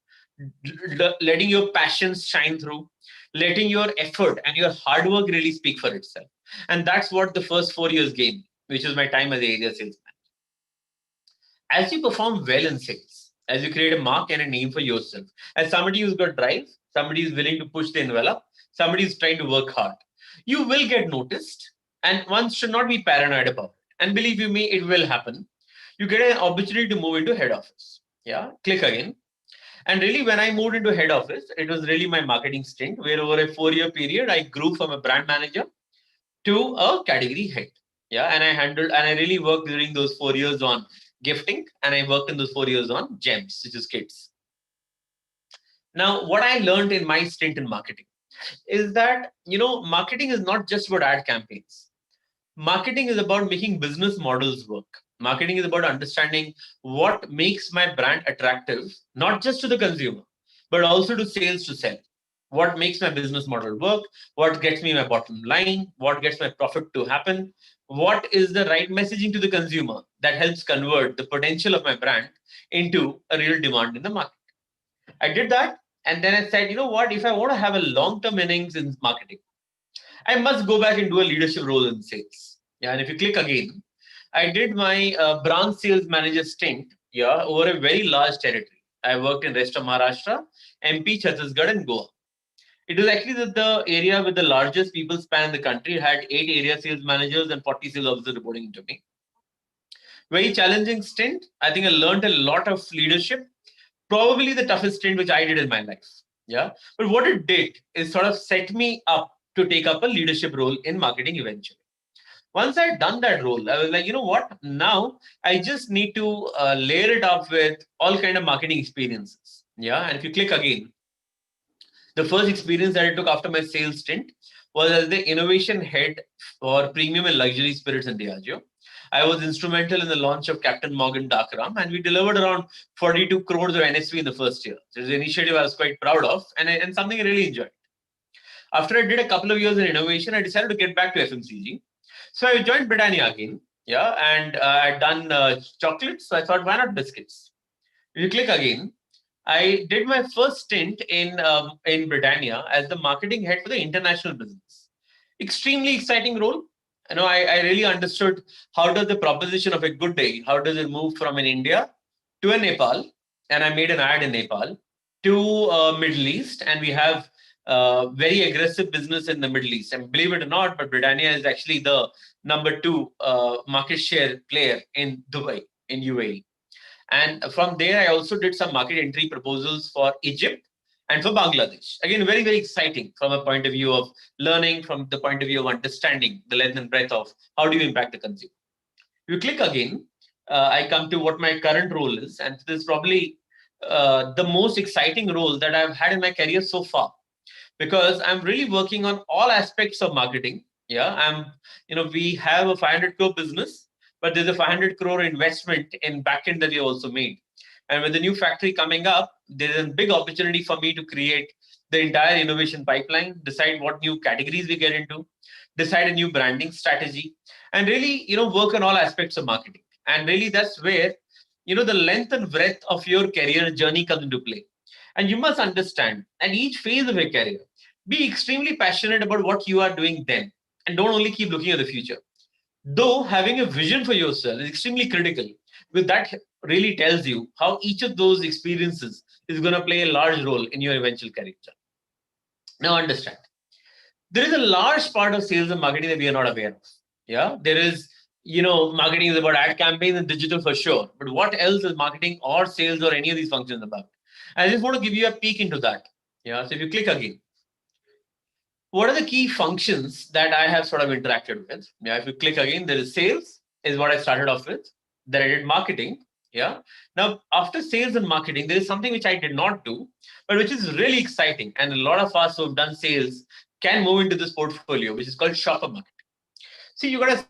letting your passions shine through, letting your effort and your hard work really speak for itself. And that's what the first 4 years gave me, which is my time as the area salesman. As you perform well in sales, as you create a mark and a name for yourself, as somebody who's got drive, somebody who's willing to push the envelope, somebody who's trying to work hard, you will get noticed, and one should not be paranoid about it. And believe you me, it will happen. You get an opportunity to move into head office. Yeah, click again. And really, when I moved into head office, it was really my marketing stint, where over a 4-year period, I grew from a brand manager to a category head. Yeah, and I really worked during those 4 years on gifting, and I worked in those 4 years on gems, which is kids. Now, what I learned in my stint in marketing is that, marketing is not just about ad campaigns. Marketing is about making business models work. Marketing is about understanding what makes my brand attractive, not just to the consumer, but also to sales to sell. What makes my business model work? What gets me my bottom line? What gets my profit to happen? What is the right messaging to the consumer that helps convert the potential of my brand into a real demand in the market? I did that. And then I said, you know what? If I want to have a long-term innings in marketing, I must go back and do a leadership role in sales. Yeah, and if you click again, I did my branch sales manager stint, yeah, over a very large territory. I worked in rest of Maharashtra, MP, Chhattisgarh, and Goa. It was actually the area with the largest people span in the country. It had 8 area sales managers and 40 sales officers reporting into me. Very challenging stint. I think I learned a lot of leadership. Probably the toughest stint which I did in my life. Yeah. But what it did is sort of set me up to take up a leadership role in marketing eventually. Once I had done that role, I was like, you know what? Now I just need to layer it up with all kind of marketing experiences. Yeah. And if you click again, the first experience that I took after my sales stint was as the innovation head for premium and luxury spirits in Diageo. I was instrumental in the launch of Captain Morgan Dark Rum, and we delivered around 42 crores of NSV in the first year. So it was an initiative I was quite proud of, and something I really enjoyed. After I did a couple of years in innovation, I decided to get back to FMCG. So I joined Britannia again, yeah, and I'd done chocolates, so I thought, why not biscuits? If you click again, I did my first stint in Britannia as the marketing head for the international business. Extremely exciting role. I really understood how does the proposition of a good day, how does it move from in India to a Nepal, and I made an ad in Nepal, to Middle East, and we have very aggressive business in the Middle East. And believe it or not, but Britannia is actually the number 2 market share player in Dubai, in UAE. And from there, I also did some market entry proposals for Egypt and for Bangladesh. Again, very, very exciting from a point of view of learning, from the point of view of understanding the length and breadth of how do you impact the consumer. If you click again, I come to what my current role is. And this is probably the most exciting role that I've had in my career so far, because I'm really working on all aspects of marketing. Yeah, we have a 500 crore business, but there's a 500 crore investment in backend that we also made. And with the new factory coming up, there's a big opportunity for me to create the entire innovation pipeline, decide what new categories we get into, decide a new branding strategy, and really, work on all aspects of marketing. And really, that's where, the length and breadth of your career journey comes into play. And you must understand at each phase of your career, be extremely passionate about what you are doing then, and don't only keep looking at the future. Though having a vision for yourself is extremely critical, with that really tells you how each of those experiences is going to play a large role in your eventual career. Now understand, there is a large part of sales and marketing that we are not aware of. Yeah, there is, marketing is about ad campaigns and digital for sure. But what else is marketing or sales or any of these functions about? I just want to give you a peek into that. Yeah, so if you click again, what are the key functions that I have sort of interacted with? Yeah, if you click again, there is sales, is what I started off with. Then I did marketing. Yeah. Now, after sales and marketing, there is something which I did not do, but which is really exciting. And a lot of us who have done sales can move into this portfolio, which is called shopper marketing. See, you got to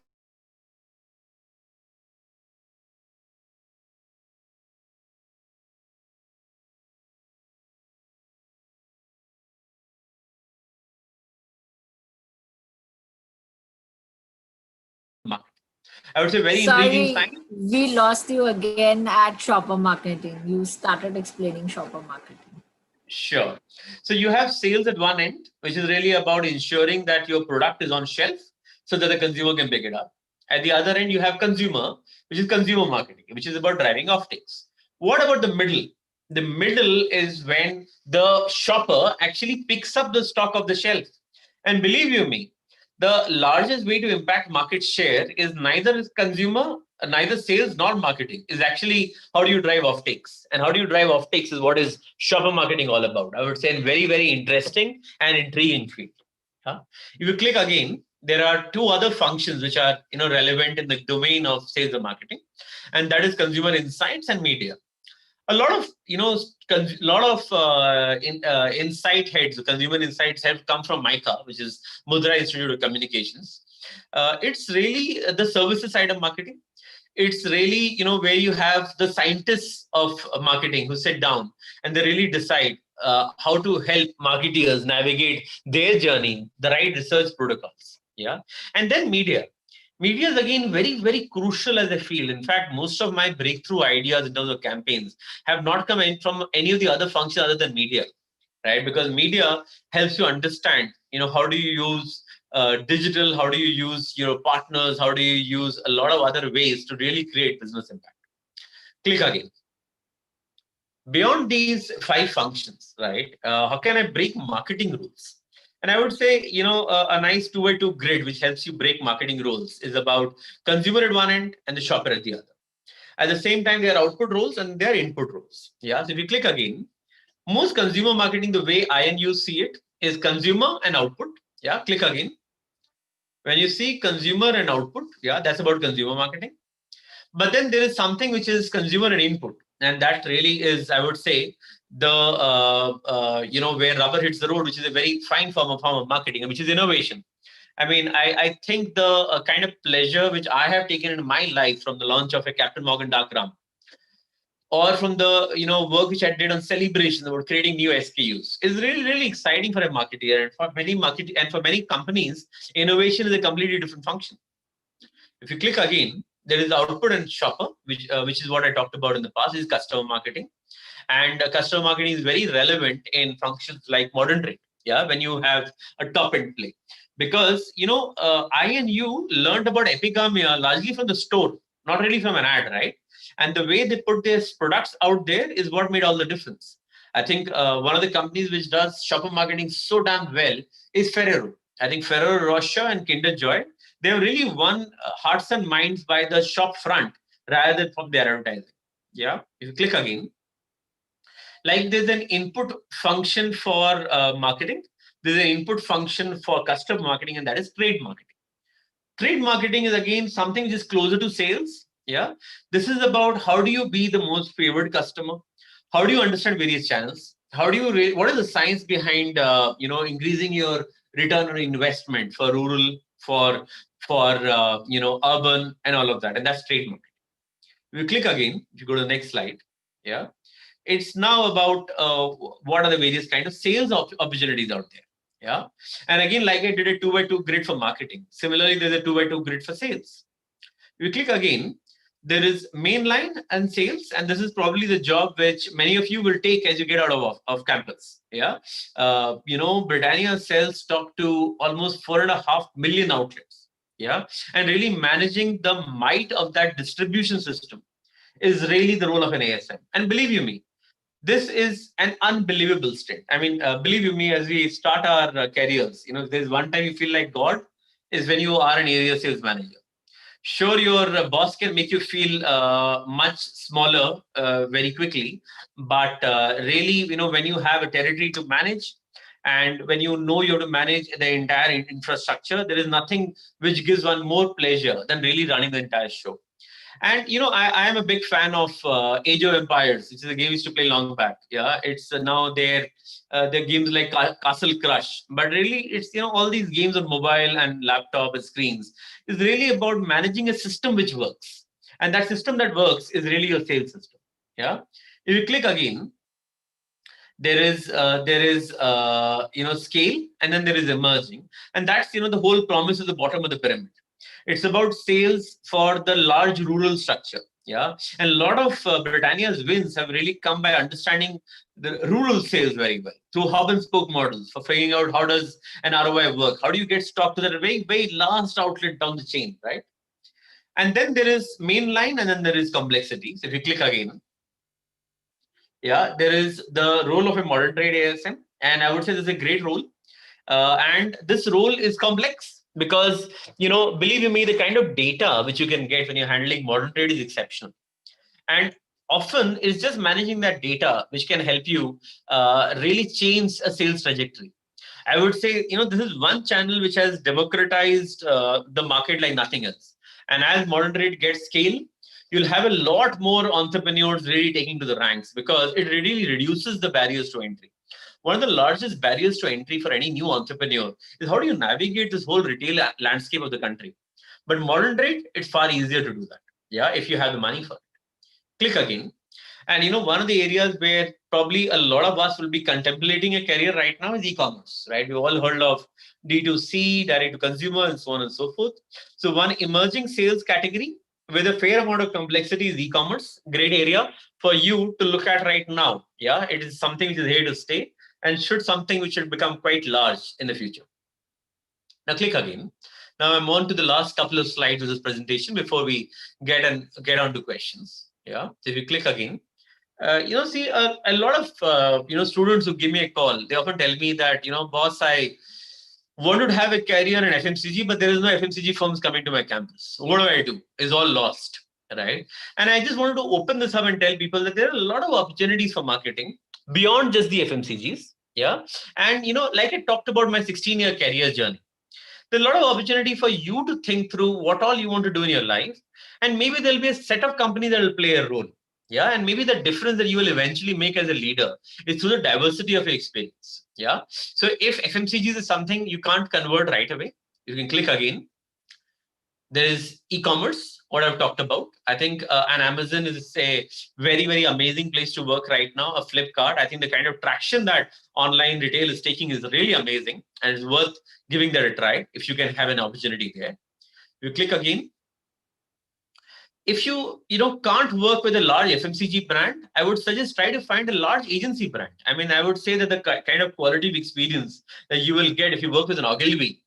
I would say very intriguing
Sorry,
sign.
we lost you again at shopper marketing. You started explaining shopper marketing.
Sure. So you have sales at one end, which is really about ensuring that your product is on shelf so that the consumer can pick it up. At the other end, you have consumer, which is consumer marketing, which is about driving offtakes. What about the middle? The middle is when the shopper actually picks up the stock of the shelf. And believe you me, the largest way to impact market share is neither consumer, neither sales nor marketing. Is actually how do you drive offtakes, and how do you drive offtakes is what is shopper marketing all about. I would say very very interesting and intriguing field. Huh? If you click again, there are two other functions which are relevant in the domain of sales and marketing, and that is consumer insights and media. A lot of insight heads, consumer insights have come from MICA, which is Mudra Institute of Communications. It's really the services side of marketing. It's really where you have the scientists of marketing who sit down and they really decide how to help marketeers navigate their journey, the right research protocols. Yeah, and then media. Media is again very, very crucial as a field. In fact, most of my breakthrough ideas in terms of campaigns have not come in from any of the other functions other than media, right? Because media helps you understand, how do you use digital, how do you use your partners, how do you use a lot of other ways to really create business impact. Click again. Beyond these five functions, right? How can I break marketing rules? And I would say, a nice 2x2 grid, which helps you break marketing rules, is about consumer at one end and the shopper at the other. At the same time, there are output roles and there are input roles. Yeah. So if you click again, most consumer marketing, the way I and you see it, is consumer and output. Yeah. Click again. When you see consumer and output, yeah, that's about consumer marketing. But then there is something which is consumer and input, and that really is, I would say, the where rubber hits the road, which is a very fine form of marketing, which is innovation. I mean, I think the kind of pleasure which I have taken in my life from the launch of a Captain Morgan Dark Rum, or from the work which I did on celebration about creating new SKUs, is really really exciting for a marketer, and for many companies, innovation is a completely different function. If you click again, there is output and shopper, which is what I talked about in the past, is customer marketing. And customer marketing is very relevant in functions like modern trade. Yeah, when you have a top end play, because I and you learned about epigamia largely from the store, not really from an ad, right? And the way they put their products out there is what made all the difference. I think one of the companies which does shopper marketing so damn well is Ferrero. I think Ferrero Rocher and Kinder Joy, they have really won hearts and minds by the shop front rather than from their advertising. Yeah, if you click again, like there's an input function for marketing, there's an input function for customer marketing, and that is trade marketing. Trade marketing is again something which is closer to sales. Yeah, this is about how do you be the most favored customer, how do you understand various channels, how do you what is the science behind increasing your return on investment for rural, for urban, and all of that, and that's trade marketing. If you click again, if you go to the next slide, yeah, it's now about what are the various kind of sales opportunities out there. Yeah, and again, like I did a 2x2 grid for marketing, similarly there's a 2x2 grid for sales. If you click again, there is mainline and sales, and this is probably the job which many of you will take as you get out of campus. Yeah, Britannia sells stock to almost 4.5 million outlets. Yeah, and really managing the might of that distribution system is really the role of an ASM. And believe you me, this is an unbelievable stint. I mean, believe you me, as we start our careers, if there's one time you feel like God, is when you are an area sales manager. Sure, your boss can make you feel much smaller very quickly, but really, when you have a territory to manage, and when you have to manage the entire infrastructure, there is nothing which gives one more pleasure than really running the entire show. And I am a big fan of Age of Empires, which is a game we used to play long back. Yeah, it's now their games like Castle Crush, but really it's all these games on mobile and laptop and screens is really about managing a system which works, and that system that works is really your sales system. Yeah, if you click again, there is scale, and then there is emerging, and that's the whole promise of the bottom of the pyramid. It's about sales for the large rural structure. Yeah, and a lot of Britannia's wins have really come by understanding the rural sales very well through hub and spoke models for figuring out how does an ROI work, how do you get stock to the very last outlet down the chain, right? And then there is mainline, and then there is complexity. So if you click again, yeah, there is the role of a modern trade ASM, and I would say this is a great role. And this role is complex because, believe you me, the kind of data which you can get when you're handling modern trade is exceptional. And often it's just managing that data which can help you really change a sales trajectory. I would say, this is one channel which has democratized the market like nothing else. And as modern trade gets scale, you'll have a lot more entrepreneurs really taking to the ranks because it really reduces the barriers to entry. One of the largest barriers to entry for any new entrepreneur is how do you navigate this whole retail landscape of the country. But modern trade, it's far easier to do that. Yeah, if you have the money for it. Click again. And one of the areas where probably a lot of us will be contemplating a career right now is e-commerce, right? We've all heard of D2C, direct to consumer, and so on and so forth. So one emerging sales category with a fair amount of complexity is e-commerce. Great area for you to look at right now. Yeah, it is something which is here to stay and something which should become quite large in the future. Now click again. Now I'm on to the last couple of slides of this presentation before we get on to questions. Yeah, so if you click again, see a lot of students who give me a call, they often tell me that boss, I wanted to have a career in FMCG, but there is no FMCG firms coming to my campus. What do I do? It's all lost, right? And I just wanted to open this up and tell people that there are a lot of opportunities for marketing beyond just the FMCGs. Yeah, and like I talked about my 16-year career journey, there's a lot of opportunity for you to think through what all you want to do in your life. And maybe there'll be a set of companies that will play a role. Yeah. And maybe the difference that you will eventually make as a leader is through the diversity of your experience. Yeah. So if FMCGs is something you can't convert right away, you can click again. There is e-commerce, what I've talked about. I think an Amazon is a very, very amazing place to work right now. A Flipkart, I think the kind of traction that online retail is taking is really amazing and it's worth giving that a try if you can have an opportunity there. You click again. If you can't work with a large FMCG brand, I would suggest try to find a large agency brand. I mean, I would say that the kind of quality of experience that you will get if you work with an Ogilvy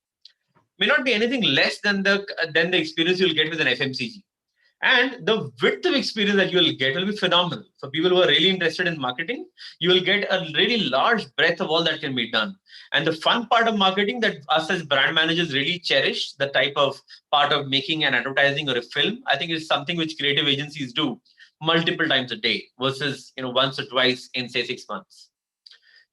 may not be anything less than the experience you'll get with an FMCG. And the width of experience that you will get will be phenomenal. For people who are really interested in marketing, you will get a really large breadth of all that can be done. And the fun part of marketing that us as brand managers really cherish, the type of part of making an advertising or a film, I think is something which creative agencies do multiple times a day versus once or twice in say 6 months.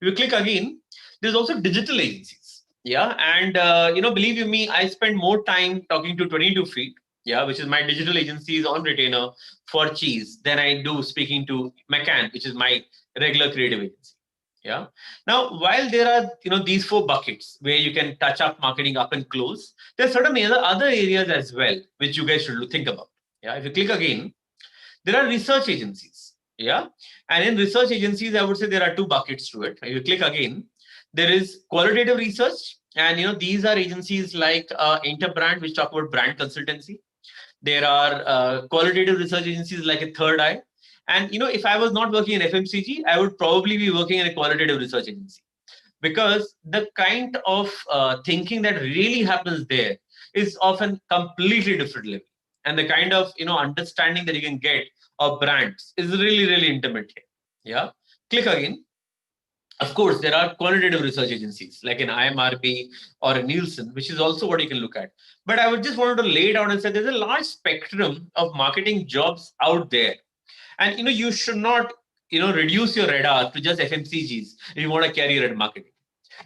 If you click again, there's also digital agencies. Yeah. And, believe you me, I spend more time talking to 22 Feet, yeah, which is my digital agencies on retainer for cheese than I do speaking to McCann, which is my regular creative agency. Yeah. Now, while there are, these 4 buckets where you can touch up marketing up and close, there's certain other areas as well, which you guys should think about. Yeah. If you click again, there are research agencies. Yeah. And in research agencies, I would say there are 2 buckets to it. If you click again, there is qualitative research. And, these are agencies like Interbrand, which talk about brand consultancy. There are qualitative research agencies like a Third Eye. And, if I was not working in FMCG, I would probably be working in a qualitative research agency because the kind of thinking that really happens there is often completely different level. And the kind of, understanding that you can get of brands is really, really intimate here. Yeah. Click again. Of course, there are qualitative research agencies like an IMRB or a Nielsen, which is also what you can look at. But I would just wanted to lay down and say there's a large spectrum of marketing jobs out there. And you should not reduce your radar to just FMCGs if you want a career in marketing.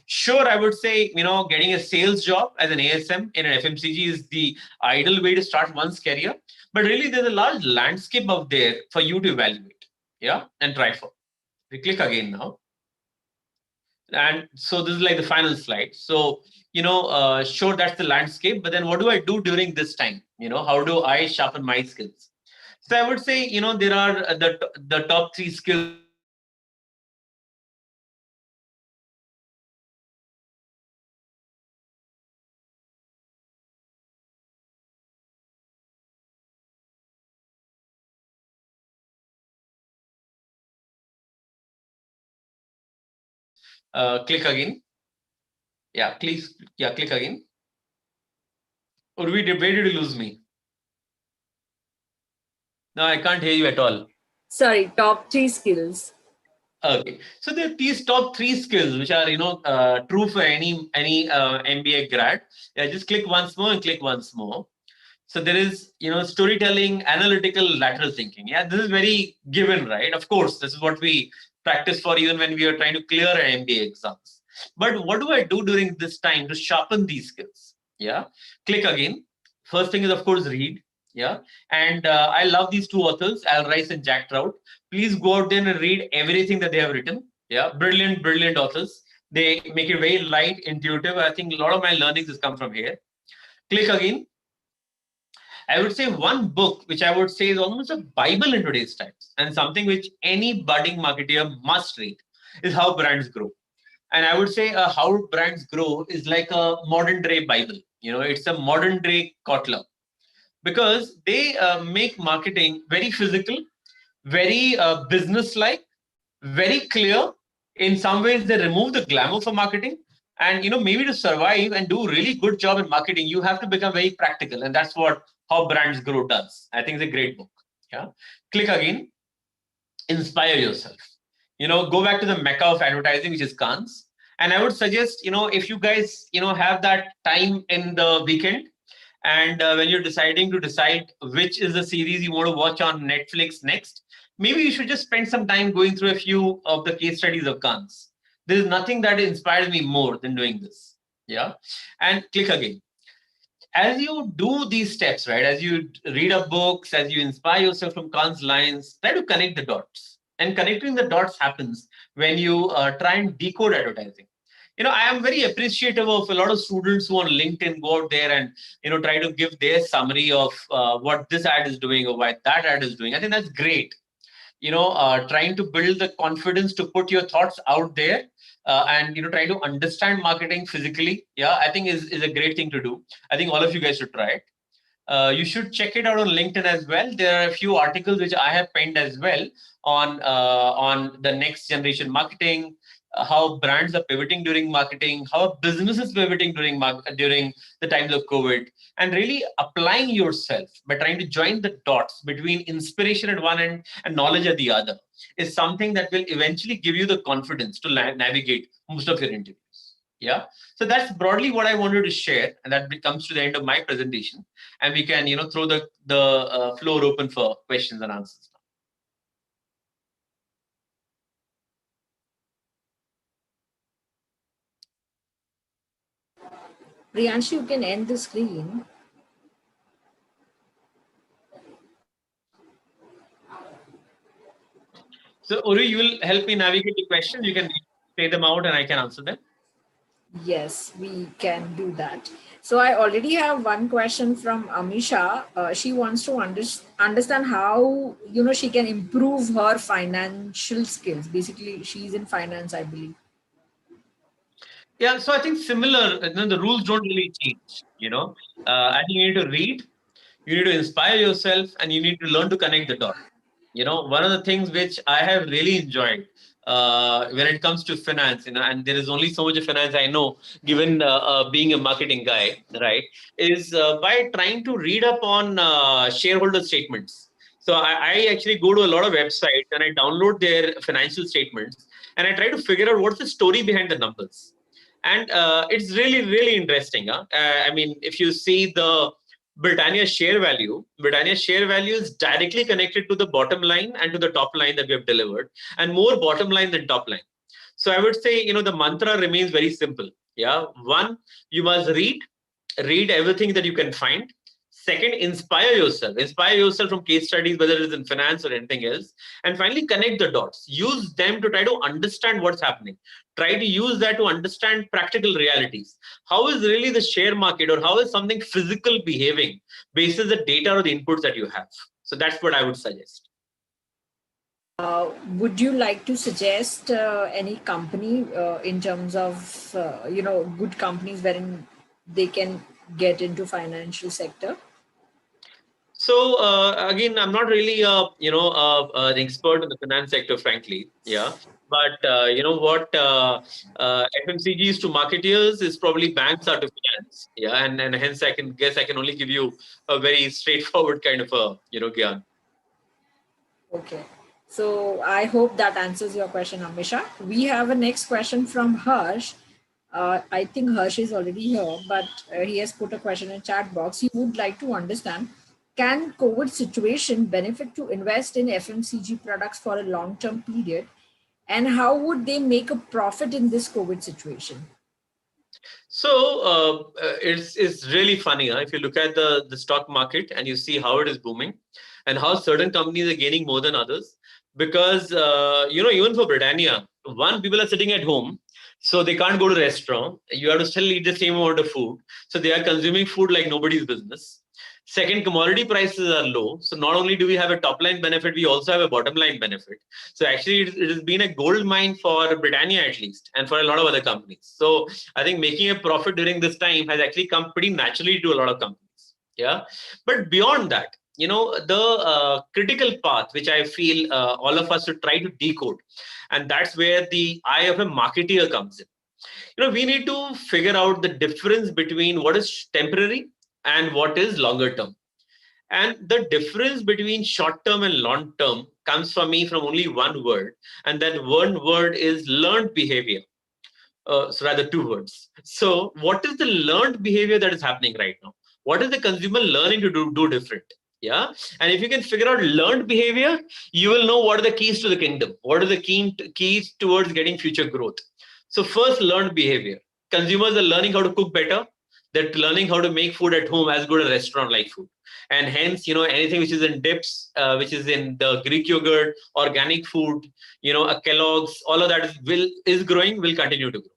Sure, I would say getting a sales job as an ASM in an FMCG is the ideal way to start one's career. But really, there's a large landscape out there for you to evaluate, yeah, and try for. We click again now. And so this is like the final slide. So, sure, that's the landscape. But then what do I do during this time? How do I sharpen my skills? So I would say, there are the top 3 skills Click again. Yeah, please. Yeah, click again. Urvi, where did you lose me? No, I can't hear you at all.
Sorry, top 3 skills.
Okay, so there are these top 3 skills which are true for any MBA grad. Yeah, just click once more and click once more. So there is storytelling, analytical, lateral thinking. Yeah, this is very given, right? Of course, this is what we practice for even when we are trying to clear our MBA exams. But what do I do during this time to sharpen these skills? Yeah, click again. First thing is of course read. Yeah, and I love these 2 authors, Al Rice and Jack Trout. Please go out there and read everything that they have written. Yeah, brilliant, brilliant authors. They make it very light, intuitive. I think a lot of my learnings has come from here. Click again. I would say one book which I would say is almost a Bible in today's times and something which any budding marketer must read is How Brands Grow. And I would say How Brands Grow is like a modern day Bible. It's a modern day Kotler because they make marketing very physical, very business-like, very clear. In some ways, they remove the glamour for marketing. And maybe to survive and do a really good job in marketing, you have to become very practical. And that's what How Brands Grow does. I think it's a great book. Yeah. Click again. Inspire yourself. Go back to the mecca of advertising, which is Cannes. And I would suggest, if you guys, have that time in the weekend, and when you're deciding to decide which is the series you want to watch on Netflix next, maybe you should just spend some time going through a few of the case studies of Cannes. There is nothing that inspires me more than doing this. Yeah. And click again. As you do these steps, right, as you read up books, as you inspire yourself from Khan's lines, try to connect the dots. And connecting the dots happens when you try and decode advertising. I am very appreciative of a lot of students who on LinkedIn go out there and, try to give their summary of what this ad is doing or what that ad is doing. I think that's great. Trying to build the confidence to put your thoughts out there and try to understand marketing physically. Yeah, I think is a great thing to do. I think all of you guys should try it. You should check it out on LinkedIn as well. There are a few articles which I have penned as well on the next generation marketing, how brands are pivoting during marketing, how businesses pivoting during the times of COVID, and really applying yourself by trying to join the dots between inspiration at one end and knowledge at the other is something that will eventually give you the confidence to navigate most of your interviews. Yeah. So that's broadly what I wanted to share, and that comes to the end of my presentation. And we can, throw the floor open for questions and answers.
Priyanshi, you can end the screen.
So Uri, you will help me navigate the questions. You can say them out and I can answer them.
Yes, we can do that. So I already have one question from Amisha. She wants to understand how, she can improve her financial skills. Basically, she's in finance, I believe.
Yeah, so I think similar, the rules don't really change, I think you need to read, you need to inspire yourself, and you need to learn to connect the dots. One of the things which I have really enjoyed when it comes to finance, and there is only so much of finance I know, given being a marketing guy, right, is by trying to read up on shareholder statements. So I actually go to a lot of websites and I download their financial statements and I try to figure out what's the story behind the numbers. And it's really, really interesting. I mean, if you see the Britannia share value is directly connected to the bottom line and to the top line that we have delivered, and more bottom line than top line. So I would say, the mantra remains very simple. Yeah. One, you must read everything that you can find. Second, inspire yourself from case studies, whether it is in finance or anything else. And finally, connect the dots. Use them to try to understand what's happening. Try to use that to understand practical realities. How is really the share market or how is something physical behaving based on the data or the inputs that you have? So that's what I would suggest.
Would you like to suggest any company in terms of, good companies wherein they can get into financial sector?
So again, I'm not really, an expert in the finance sector, frankly. Yeah. But you know what? FMCGs to marketeers is probably banks are to finance. Yeah, and hence I can only give you a very straightforward kind of a gyan.
Okay. So I hope that answers your question, Amisha. We have a next question from Harsh. I think Harsh is already here, but he has put a question in chat box. He would like to understand, can COVID situation benefit to invest in FMCG products for a long-term period? And how would they make a profit in this COVID situation?
So it's really funny if you look at the stock market and you see how it is booming, and how certain companies are gaining more than others. Because even for Britannia, one, people are sitting at home, so they can't go to restaurant. You have to still eat the same amount of food, so they are consuming food like nobody's business. Second, commodity prices are low, so not only do we have a top line benefit, we also have a bottom line benefit. So actually, it has been a gold mine for Britannia at least, and for a lot of other companies. So I think making a profit during this time has actually come pretty naturally to a lot of companies. Yeah, but beyond that, the critical path which I feel all of us should try to decode, and that's where the eye of a marketeer comes in. We need to figure out the difference between what is temporary and what is longer term. And the difference between short term and long term comes for me from only one word, and that one word is learned behavior. So rather, two words. So what is the learned behavior that is happening right now? What is the consumer learning to do different? Yeah. And if you can figure out learned behavior, you will know what are the keys to the kingdom. What are the keys towards getting future growth? So first, learned behavior. Consumers are learning how to cook better. They're learning how to make food at home as good as restaurant like food. And hence, anything which is in dips, which is in the Greek yogurt, organic food, a Kellogg's, all of that is growing, will continue to grow.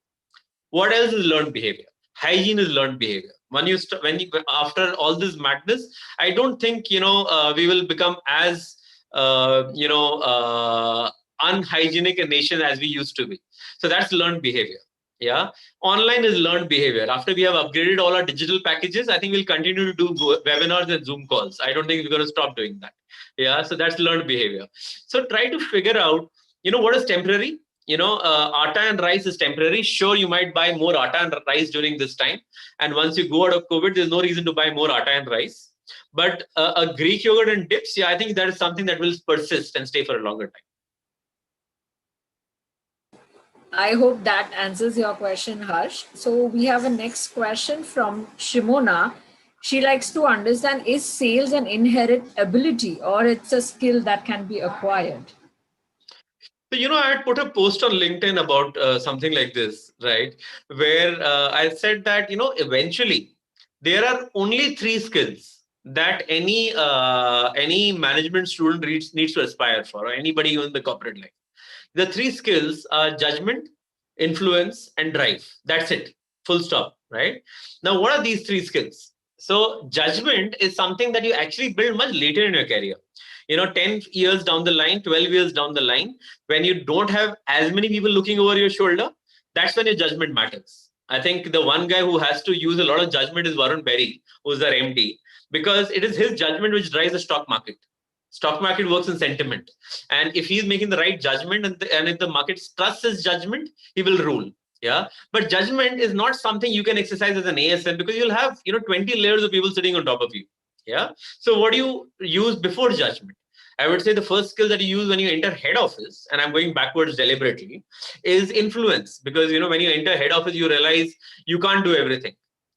What else is learned behavior? Hygiene is learned behavior. After all this madness, I don't think we will become as unhygienic a nation as we used to be. So that's learned behavior. Yeah, online is learned behavior. After we have upgraded all our digital packages, I think we'll continue to do webinars and Zoom calls. I don't think we're going to stop doing that. Yeah, so that's learned behavior. So try to figure out, what is temporary. Atta and rice is temporary. Sure, you might buy more atta and rice during this time, and once you go out of COVID, there's no reason to buy more atta and rice. But a Greek yogurt and dips, yeah, I think that is something that will persist and stay for a longer time.
I hope that answers your question, Harsh. So we have a next question from Shimona. She likes to understand, is sales an inherent ability or it's a skill that can be acquired?
So, I had put a post on LinkedIn about something like this, right? Where I said that, eventually there are only three skills that any management student needs to aspire for, or anybody in the corporate life. The three skills are judgment, influence, and drive. That's it. Full stop, right? Now, what are these three skills? So judgment is something that you actually build much later in your career. 10 years down the line, 12 years down the line, when you don't have as many people looking over your shoulder, that's when your judgment matters. I think the one guy who has to use a lot of judgment is Warren Berry, who's their MD, because it is his judgment which drives the stock market. Stock market works in sentiment. And if he's making the right judgment and if the market trusts his judgment, he will rule. Yeah. But judgment is not something you can exercise as an ASM, because you'll have, 20 layers of people sitting on top of you. Yeah. So what do you use before judgment? I would say the first skill that you use when you enter head office, and I'm going backwards deliberately, is influence. Because, when you enter head office, you realize you can't do everything.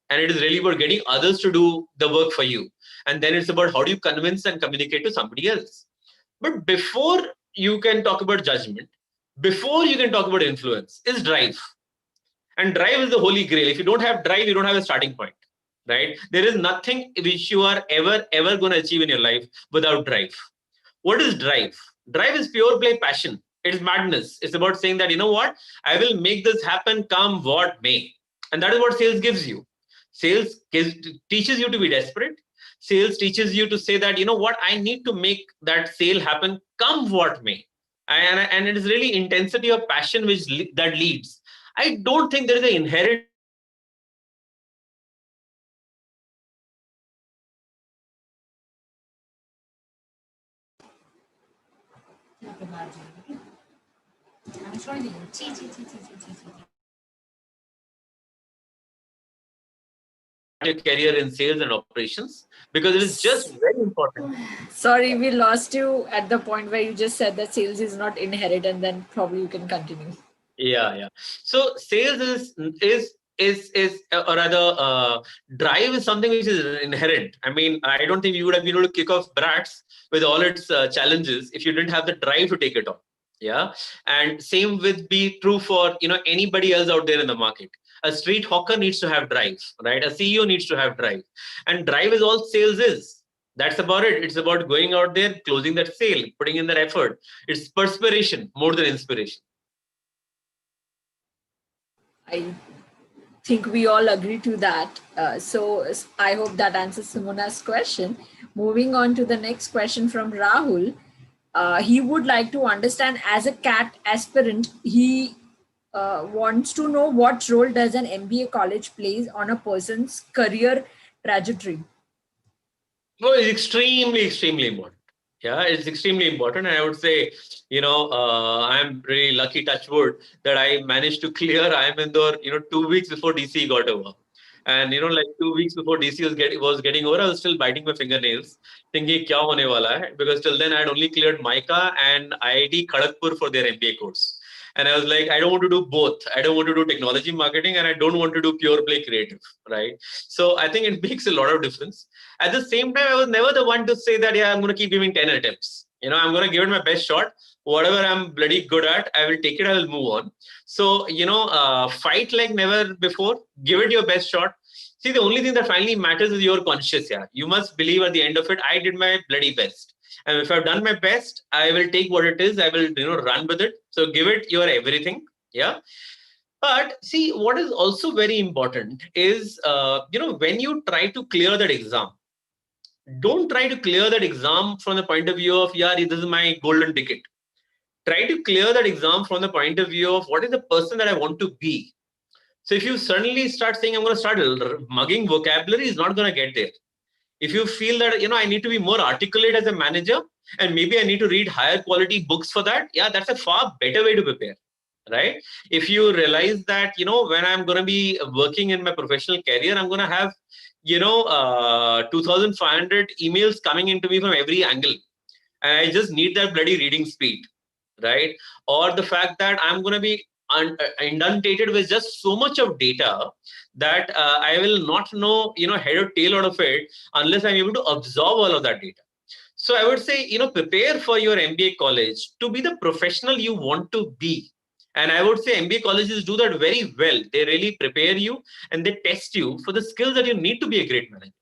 And it is really about getting others to do the work for you. And then it's about how do you convince and communicate to somebody else. But before you can talk about judgment, before you can talk about influence, is drive. And drive is the holy grail. If you don't have drive, you don't have a starting point, right? There is nothing which you are ever going to achieve in your life without drive. What is drive? Drive is pure play passion. It's madness. It's about saying that, what? I will make this happen come what may. And that is what sales gives you. Teaches you to be desperate. Sales teaches you to say that, what? I need to make that sale happen come what may. And it is really intensity of passion that leads. I don't think there is an inherent Start your career in sales and operations, because it is just very important.
Sorry, we lost you at the point where you just said that sales is not inherent, and then probably you can continue.
Yeah. So sales is or rather drive is something which is inherent. I mean, I don't think you would have been able to kick off BRATS with all its challenges if you didn't have the drive to take it on. Yeah, and same would be true for anybody else out there in the market. A street hawker needs to have drive, right? A CEO needs to have drive, and drive is all sales is. That's about it. It's about going out there, closing that sale, putting in that effort. It's perspiration more than inspiration.
I think we all agree to that. So I hope that answers Simona's question. Moving on to the next question from Rahul. He would like to understand, as a CAT aspirant, he wants to know what role does an MBA college plays on a person's career trajectory.
No, it's extremely important. Yeah, it's extremely important. And I would say, I'm really lucky, touch wood, that I managed to clear IIM Indore, 2 weeks before DC got over. And, like 2 weeks before DC was getting over, I was still biting my fingernails, thinking, kya hone wala hai? Because till then I had only cleared MICA and IIT Kharagpur for their MBA course. And I was like, I don't want to do both. I don't want to do technology marketing, and I don't want to do pure play creative, right? So I think it makes a lot of difference. At the same time, I was never the one to say that, yeah, I'm going to keep giving 10 attempts. I'm going to give it my best shot. Whatever I'm bloody good at, I will take it. I will move on. So, fight like never before. Give it your best shot. See, the only thing that finally matters is your conscious. Yeah, you must believe at the end of it, I did my bloody best. And if I've done my best, I will take what it is. I will, run with it. So give it your everything. Yeah. But see, what is also very important is, when you try to clear that exam, don't try to clear that exam from the point of view of, yeah, this is my golden ticket. Try to clear that exam from the point of view of what is the person that I want to be. So if you suddenly start saying, I'm going to start mugging vocabulary, is not going to get there. If you feel that, I need to be more articulate as a manager, and maybe I need to read higher quality books for that, yeah, that's a far better way to prepare, right? If you realize that, when I'm going to be working in my professional career, I'm going to have 2,500 emails coming into me from every angle, and I just need that bloody reading speed, right? Or the fact that I'm going to be inundated with just so much of data that I will not know, head or tail out of it unless I'm able to absorb all of that data. So I would say, prepare for your MBA college to be the professional you want to be. And I would say MBA colleges do that very well. They really prepare you and they test you for the skills that you need to be a great manager.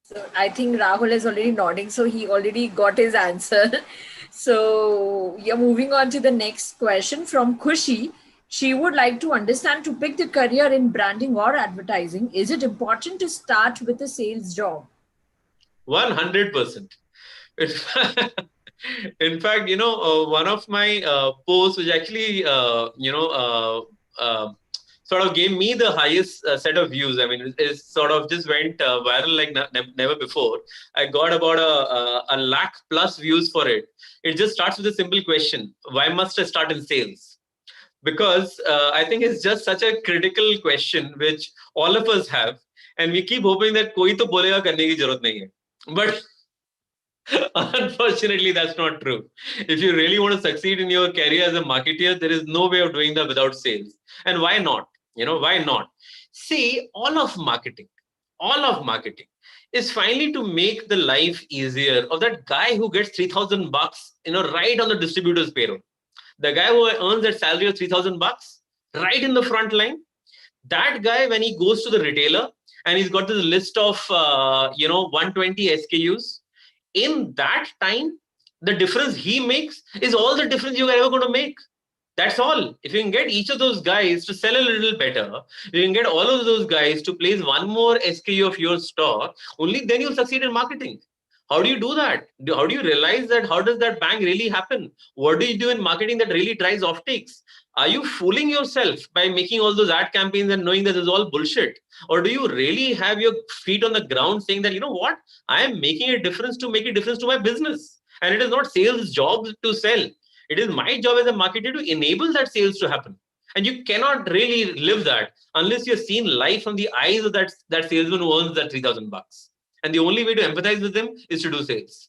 So I think Rahul is already nodding, so he already got his answer. So yeah, moving on to the next question from Khushi. She would like to understand, to pick the career in branding or advertising, is it important to start with a sales job?
100%. In fact, one of my posts, which actually, sort of gave me the highest set of views. I mean, it sort of just went viral like never before. I got about a lakh plus views for it. It just starts with a simple question: why must I start in sales? Because I think it's just such a critical question which all of us have, and we keep hoping that koi to bolega karne ki zarurat nahi hai. But unfortunately, that's not true. If you really want to succeed in your career as a marketer, there is no way of doing that without sales. And why not? Why not? See, all of marketing is finally to make the life easier of that guy who gets $3,000, right on the distributor's payroll. The guy who earns that salary of $3,000 right in the front line. That guy, when he goes to the retailer and he's got this list of 120 SKUs, in that time, the difference he makes is all the difference you're ever going to make. That's all. If you can get each of those guys to sell a little better, you can get all of those guys to place one more SKU of your store, only then you'll succeed in marketing. How do you do that? How do you realize that? How does that bang really happen? What do you do in marketing that really drives offtakes? Are you fooling yourself by making all those ad campaigns and knowing that this is all bullshit? Or do you really have your feet on the ground saying that, what? I am making a difference to make a difference to my business. And it is not sales' job to sell. It is my job as a marketer to enable that sales to happen. And you cannot really live that unless you've seen life from the eyes of that salesman who earns that $3,000. And the only way to empathize with them is to do sales.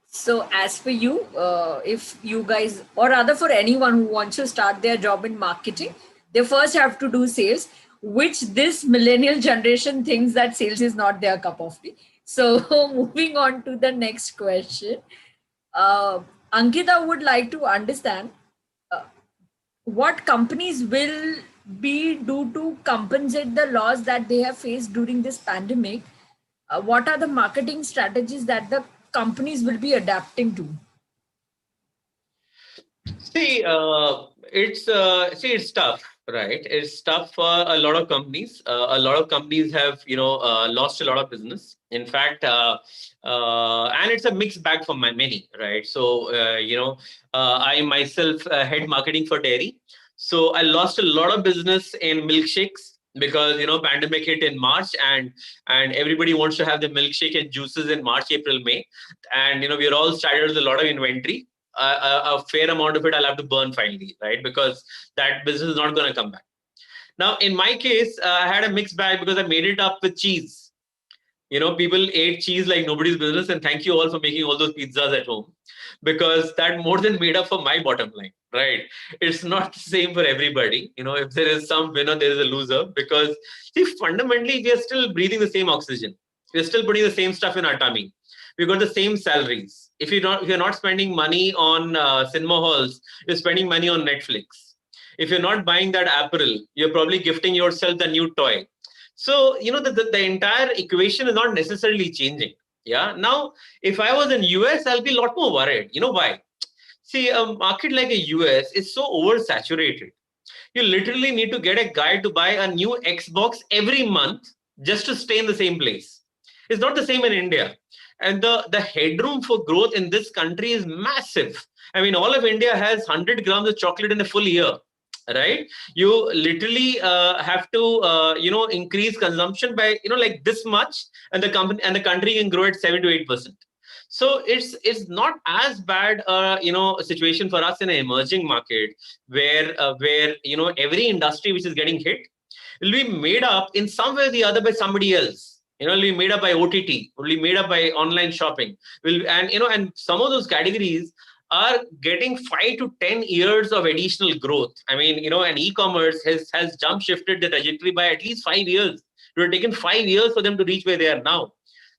So, as for you, if you guys, or rather for anyone who wants to start their job in marketing, they first have to do sales, which this millennial generation thinks that sales is not their cup of tea. So, moving on to the next question, uh, Ankita would like to understand uh, what companies will be do to compensate the loss that they have faced during this pandemic. What are the marketing strategies that the companies will be adapting to?
It's tough, right? It's tough for a lot of companies. A lot of companies have lost a lot of business. In fact, and it's a mixed bag for many, right? So I myself head marketing for dairy, so I lost a lot of business in milkshakes because pandemic hit in March, and everybody wants to have the milkshake and juices in March, April, May, and we're all started with a lot of inventory. A fair amount of it I'll have to burn finally, right? Because that business is not going to come back. Now, in my case, I had a mixed bag because I made it up with cheese. People ate cheese like nobody's business, and thank you all for making all those pizzas at home, because that more than made up for my bottom line, right? It's not the same for everybody. If there is some winner, there is a loser, because see, fundamentally, we are still breathing the same oxygen. We're still putting the same stuff in our tummy. We've got the same salaries. If you're not spending money on cinema halls, you're spending money on Netflix. If you're not buying that apparel, you're probably gifting yourself the new toy. So the entire equation is not necessarily changing. Yeah. Now, if I was in US, I'll be a lot more worried. You know why? See, a market like a US is so oversaturated. You literally need to get a guy to buy a new Xbox every month just to stay in the same place. It's not the same in India. And the headroom for growth in this country is massive. I mean, all of India has 100 grams of chocolate in a full year, right? You literally have to increase consumption by like this much, and the country can grow at 7 to 8%. So it's not as bad a situation for us in an emerging market where every industry which is getting hit will be made up in some way or the other by somebody else. It'll be made up by OTT, will be made up by online shopping. And some of those categories are getting 5 to 10 years of additional growth. I mean, and e-commerce has jump shifted the trajectory by at least 5 years. It would have taken 5 years for them to reach where they are now.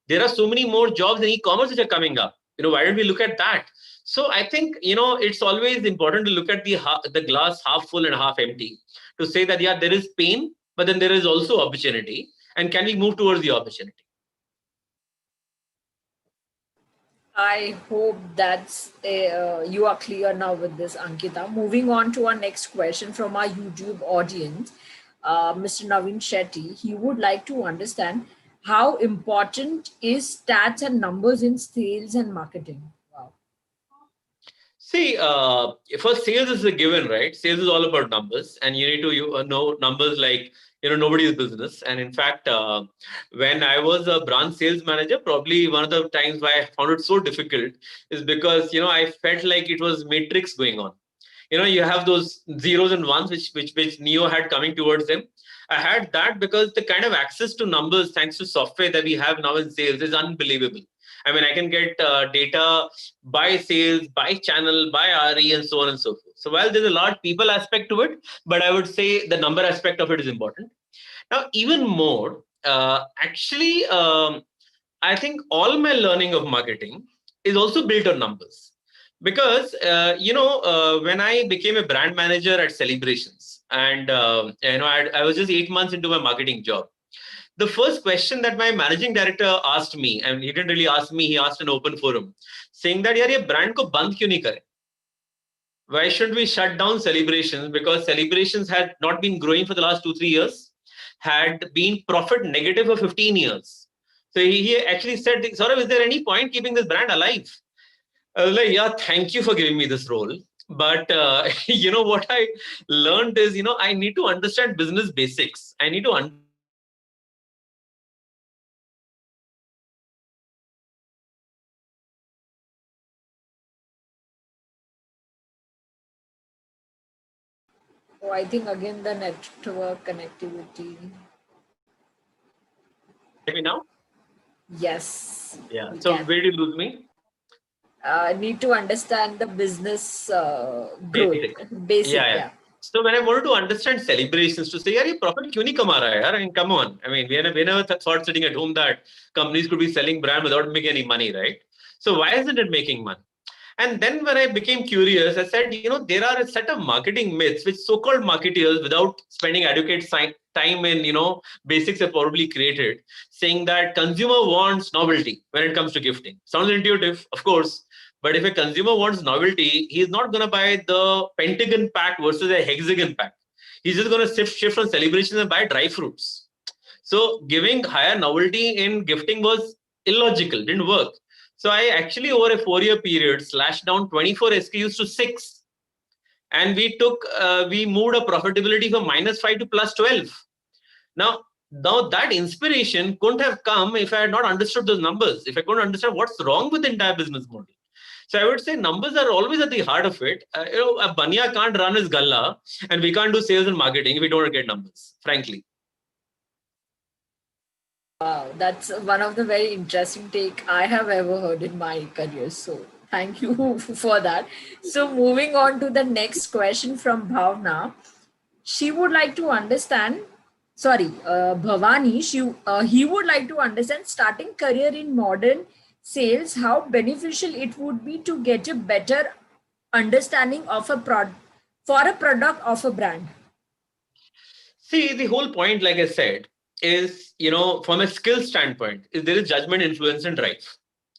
There are so many more jobs in e-commerce which are coming up. Why don't we look at that? So I think, it's always important to look at the glass half full and half empty, to say that, yeah, there is pain, but then there is also opportunity. And can we move towards the opportunity?
I hope that's you are clear now with this, Ankita. Moving on to our next question from our YouTube audience, Mr. Naveen Shetty. He would like to understand how important is stats and numbers in sales and marketing. Wow.
See, first, sales is a given, right? Sales is all about numbers, and you need to know numbers like nobody's business. And in fact, when I was a branch sales manager, probably one of the times why I found it so difficult is because I felt like it was matrix going on. You have those zeros and ones which Neo had coming towards him. I had that because the kind of access to numbers thanks to software that we have now in sales is unbelievable. I mean, I can get data by sales, by channel, by RE, and so on and so forth. So while there's a large people aspect to it, but I would say the number aspect of it is important. Now, even more, I think all my learning of marketing is also built on numbers. Because, when I became a brand manager at Celebrations, and, I was just 8 months into my marketing job. The first question that my managing director asked me, and he didn't really ask me, he asked an open forum, saying that, yaar, ye brand ko band kyun nahi kare? Why should we shut down Celebrations? Because Celebrations had not been growing for the last 2-3 years, had been profit negative for 15 years. So he actually said, Saurabh, is there any point keeping this brand alive? I was like, yeah, thank you for giving me this role. But, what I learned is, I need to understand business basics. I need to understand
Oh, I think again the network connectivity.
Let me now.
Yes,
Yeah.
we
So
can.
where did you lose me?
Need to understand the business growth.
Basic.
Basic,
Yeah, yeah.
yeah.
So when I wanted to understand celebrations, to say, "Yaar, ye profit क्यों नहीं कमा रहा है यार?" I mean, come on. I mean, we never thought sitting at home that companies could be selling brand without making any money, right? So why isn't it making money? And then when I became curious, I said, there are a set of marketing myths which so-called marketeers, without spending adequate time in, basics, have probably created, saying that consumer wants novelty when it comes to gifting. Sounds intuitive, of course. But if a consumer wants novelty, he's not going to buy the Pentagon pack versus a hexagon pack. He's just going to shift from celebrations and buy dry fruits. So giving higher novelty in gifting was illogical, didn't work. So I actually, over a 4-year period, slashed down 24 SKUs to 6. And we moved a profitability from -5 to +12. Now that inspiration couldn't have come if I had not understood those numbers, if I couldn't understand what's wrong with the entire business model. So I would say numbers are always at the heart of it. A banya can't run his galla, and we can't do sales and marketing if we don't get numbers, frankly.
Wow, that's one of the very interesting take I have ever heard in my career. So thank you for that. So moving on to the next question from Bhavna. She would like to understand, sorry, Bhavani, he would like to understand starting career in modern sales, how beneficial it would be to get a better understanding of a product for a product of a brand.
See, the whole point, like I said, is, from a skill standpoint, is there is judgment, influence, and drive.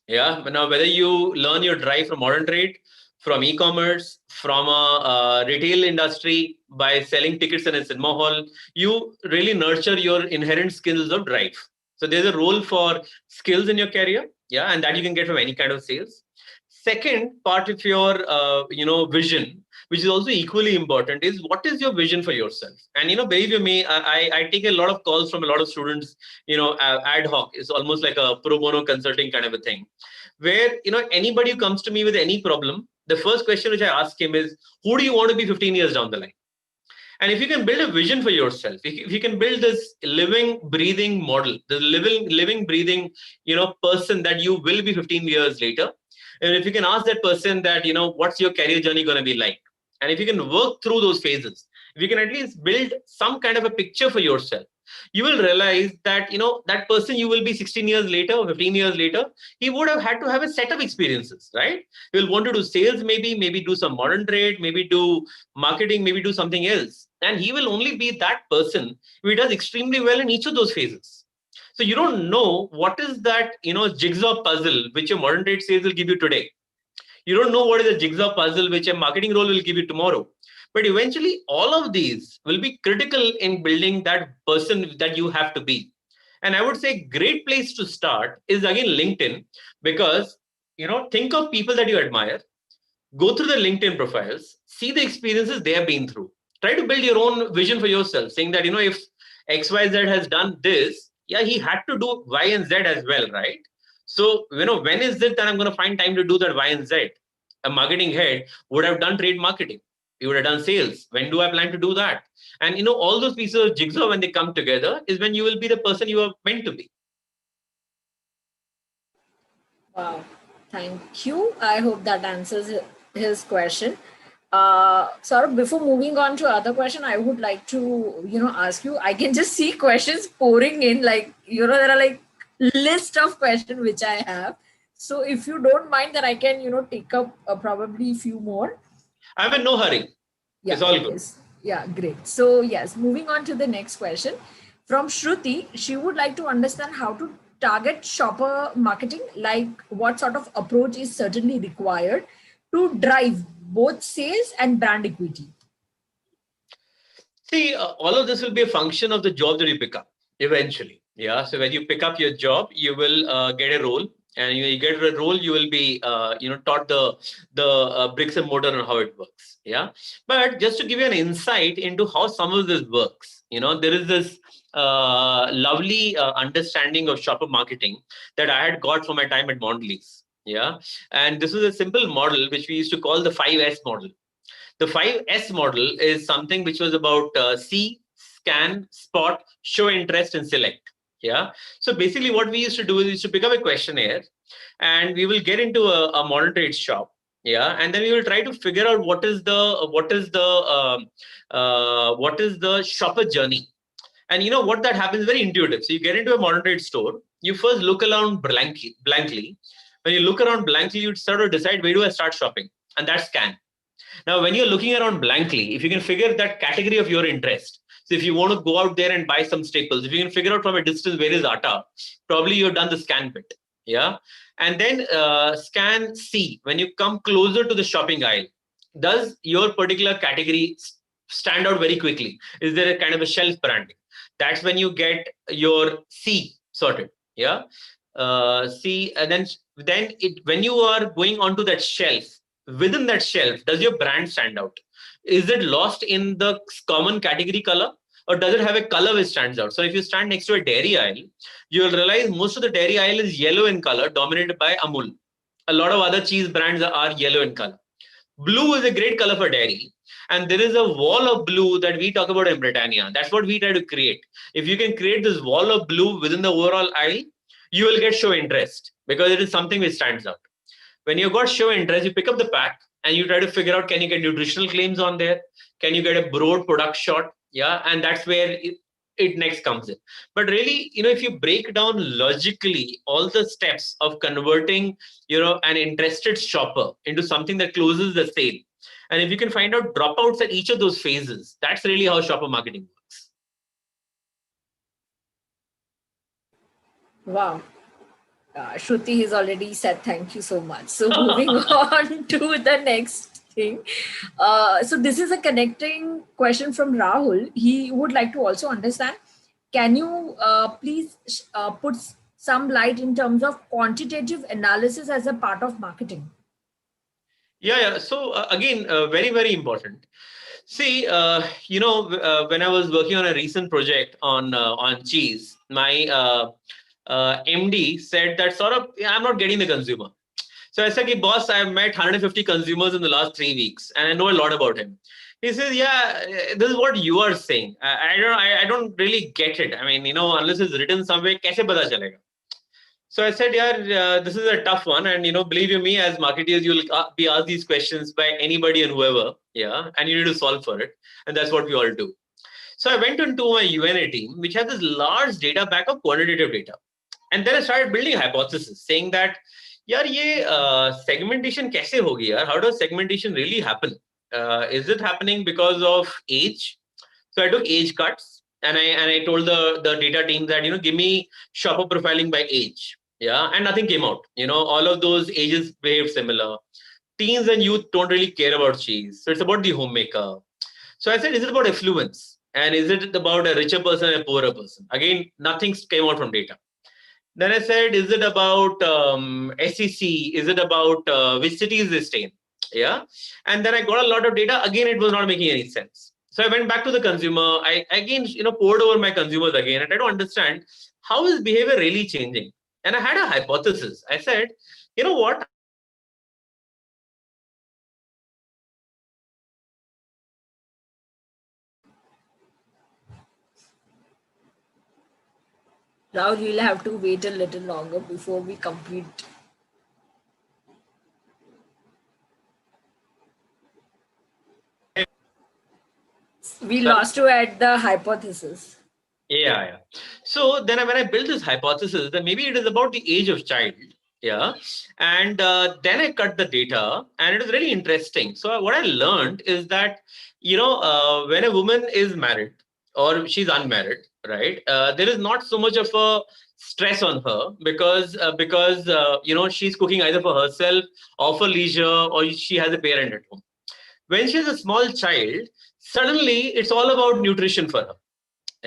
Yeah. Now, whether you learn your drive from modern trade, from e-commerce, from a retail industry, by selling tickets in a cinema hall, you really nurture your inherent skills of drive. So there's a role for skills in your career. Yeah. And that you can get from any kind of sales. Second part of your, vision, which is also equally important, is what is your vision for yourself? And, believe you me, I take a lot of calls from a lot of students, ad hoc. It's almost like a pro bono consulting kind of a thing, where, anybody who comes to me with any problem, the first question which I ask him is, who do you want to be 15 years down the line? And if you can build a vision for yourself, if you can build this living, breathing model, the living, breathing, person that you will be 15 years later, and if you can ask that person that, what's your career journey going to be like? And if you can work through those phases, if you can at least build some kind of a picture for yourself, you will realize that, that person you will be 16 years later or 15 years later, he would have had to have a set of experiences, right? He will want to do sales, maybe do some modern trade, maybe do marketing, maybe do something else. And he will only be that person who does extremely well in each of those phases. So you don't know what is that, jigsaw puzzle which your modern trade sales will give you today. You don't know what is a jigsaw puzzle which a marketing role will give you tomorrow. But eventually, all of these will be critical in building that person that you have to be. And I would say a great place to start is again LinkedIn, because, think of people that you admire, go through the LinkedIn profiles, see the experiences they have been through. Try to build your own vision for yourself, saying that, if XYZ has done this, yeah, he had to do Y and Z as well, right? So, when is it that I'm going to find time to do that Y and Z? A marketing head would have done trade marketing. He would have done sales. When do I plan to do that? And, all those pieces of jigsaw, when they come together, is when you will be the person you are meant to be.
Wow, thank you. I hope that answers his question. Saurabh, before moving on to other question, I would like to, ask you, I can just see questions pouring in, like, there are like list of questions which I have. So if you don't mind that I can, take up probably a few more.
I'm in no hurry.
Yeah,
It's all
okay.
good.
Yeah, great. So yes, moving on to the next question. From Shruti, she would like to understand how to target shopper marketing, like what sort of approach is certainly required to drive both sales and brand equity.
See, all of this will be a function of the job that you pick up eventually. Yeah. So when you pick up your job, you will get a role, and you get a role, you will be taught the bricks and mortar and how it works. Yeah. But just to give you an insight into how some of this works, there is this lovely understanding of shopper marketing that I had got from my time at Mondelez. Yeah. And this was a simple model which we used to call the 5S model. The 5S model is something which was about see, scan, spot, show interest, and select. Yeah. So basically what we used to do is we used to pick up a questionnaire and we will get into a modern trade shop. Yeah. And then we will try to figure out what is the shopper journey. And you know what that happens very intuitive. So you get into a modern trade store, you first look around blankly. When you look around blankly, you start to decide where do I start shopping, and that's scan. Now, when you're looking around blankly, if you can figure that category of your interest, so if you want to go out there and buy some staples, if you can figure out from a distance where is atta, probably you've done the scan bit. Yeah. And then scan C, when you come closer to the shopping aisle, does your particular category stand out very quickly? Is there a kind of a shelf branding? That's when you get your C sorted. Yeah. C, and then when you are going onto that shelf, within that shelf, does your brand stand out? Is it lost in the common category color, or does it have a color which stands out? So if you stand next to a dairy aisle, you will realize most of the dairy aisle is yellow in color, dominated by Amul. A lot of other cheese brands are yellow in color. Blue is a great color for dairy. And there is a wall of blue that we talk about in Britannia. That's what we try to create. If you can create this wall of blue within the overall aisle, you will get show interest because it is something which stands out. When you got show interest, you pick up the pack and you try to figure out, can you get nutritional claims on there? Can you get a broad product shot? Yeah. And that's where it next comes in. But really, if you break down logically all the steps of converting, an interested shopper into something that closes the sale, and if you can find out dropouts at each of those phases, that's really how shopper marketing works.
Wow. Shruti has already said thank you so much. So moving on to the next thing. So this is a connecting question from Rahul. He would like to also understand, can you please put some light in terms of quantitative analysis as a part of marketing?
Yeah. So again, very, very important. See, when I was working on a recent project on cheese, my MD said that I'm not getting the consumer. So I said, hey, boss, I've met 150 consumers in the last 3 weeks and I know a lot about him. He says, yeah, this is what you are saying. I don't really get it. I mean, unless it's written somewhere, kaise pata chalega? So I said, yeah, this is a tough one. And, believe you me, as marketers, you'll be asked these questions by anybody and whoever. Yeah. And you need to solve for it. And that's what we all do. So I went into my UNA team, which has this large data back of quantitative data. And then I started building a hypothesis saying that, yaar, ye segmentation kaise hogi, yaar? How does segmentation really happen? Is it happening because of age? So I took age cuts and I told the data team that, give me shopper profiling by age. Yeah. And nothing came out. All of those ages behave similar. Teens and youth don't really care about cheese. So it's about the homemaker. So I said, is it about affluence? And is it about a richer person and a poorer person? Again, nothing came out from data. Then I said, is it about SEC? Is it about which cities they stay in? Yeah. And then I got a lot of data. Again, it was not making any sense. So I went back to the consumer. I again, poured over my consumers again and tried to understand how is behavior really changing. And I had a hypothesis. I said, you know what?
Rahul, we'll have to wait a little longer before we complete. We lost you at the hypothesis.
Yeah. So then when I built this hypothesis, that maybe it is about the age of child. Yeah. And then I cut the data and it is really interesting. So what I learned is that, when a woman is married or she's unmarried, right, there is not so much of a stress on her because she's cooking either for herself or for leisure, or she has a parent at home. When she has a small child, suddenly it's all about nutrition for her,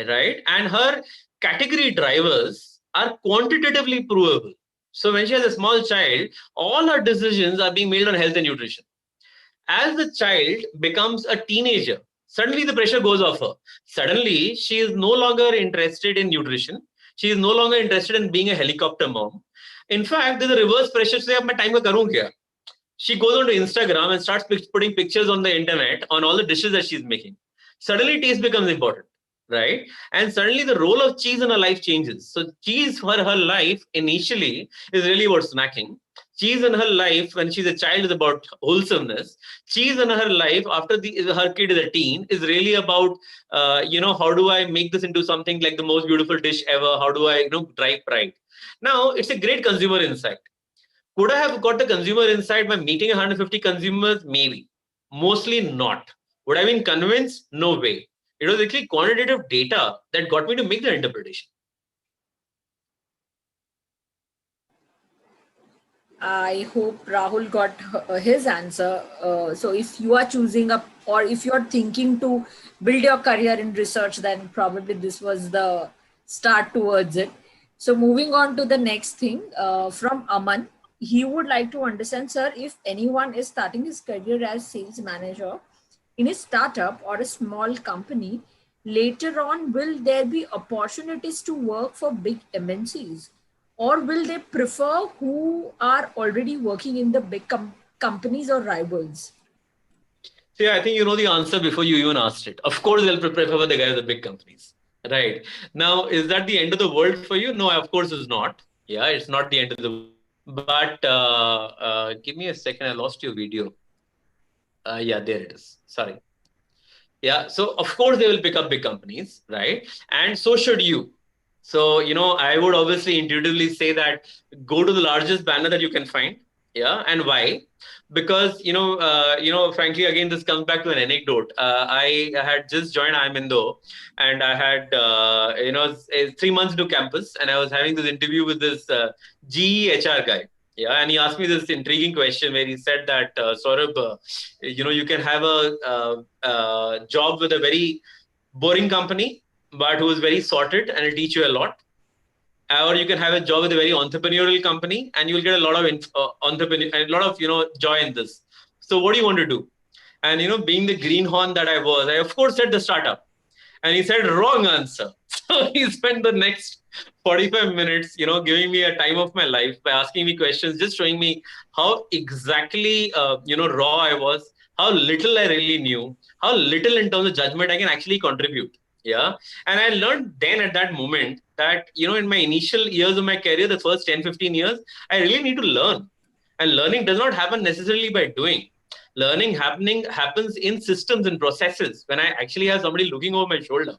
right? And her category drivers are quantitatively provable. So when she has a small child, all her decisions are being made on health and nutrition. As the child becomes a teenager, suddenly the pressure goes off her. Suddenly, she is no longer interested in nutrition. She is no longer interested in being a helicopter mom. In fact, there's a reverse pressure to say, "Ab main time ka karoon kya?" She goes onto Instagram and starts putting pictures on the internet on all the dishes that she's making. Suddenly taste becomes important, right? And suddenly the role of cheese in her life changes. So cheese for her life initially is really about snacking. Cheese in her life when she's a child is about wholesomeness. Cheese in her life after her kid is a teen is really about, how do I make this into something like the most beautiful dish ever? How do I, drive pride? Now, it's a great consumer insight. Could I have got the consumer insight by meeting 150 consumers? Maybe. Mostly not. Would I have been convinced? No way. It was actually quantitative data that got me to make the interpretation.
I hope Rahul got his answer. So if you are choosing up, or if you're thinking to build your career in research, then probably this was the start towards it. So moving on to the next thing, from Aman, he would like to understand, sir, if anyone is starting his career as sales manager in a startup or a small company, later on, will there be opportunities to work for big MNCs? Or will they prefer who are already working in the big companies or rivals?
See, I think you know the answer before you even asked it. Of course, they'll prefer the guys at the big companies. Right. Now, is that the end of the world for you? No, of course it's not. Yeah, it's not the end of the world. But give me a second. I lost your video. Yeah, there it is. Sorry. Yeah. So, of course, they will pick up big companies, right? And so should you. So, I would obviously intuitively say that go to the largest banner that you can find. Yeah. And why? Because, frankly, again, this comes back to an anecdote. I had just joined IMINDO and I had, 3 months to campus and I was having this interview with this GE HR guy. Yeah, and he asked me this intriguing question where he said that, Saurabh, you can have a job with a very boring company, but who is very sorted and it'll teach you a lot. Or you can have a job with a very entrepreneurial company and you'll get a lot of joy in this. So what do you want to do? And, being the greenhorn that I was, I of course said the startup. And he said, wrong answer. So he spent the next 45 minutes, giving me a time of my life by asking me questions, just showing me how exactly, raw I was, how little I really knew, how little in terms of judgment I can actually contribute. Yeah. And I learned then at that moment that, in my initial years of my career, the first 10, 15 years, I really need to learn. And learning does not happen necessarily by doing. Learning happens in systems and processes when I actually have somebody looking over my shoulder.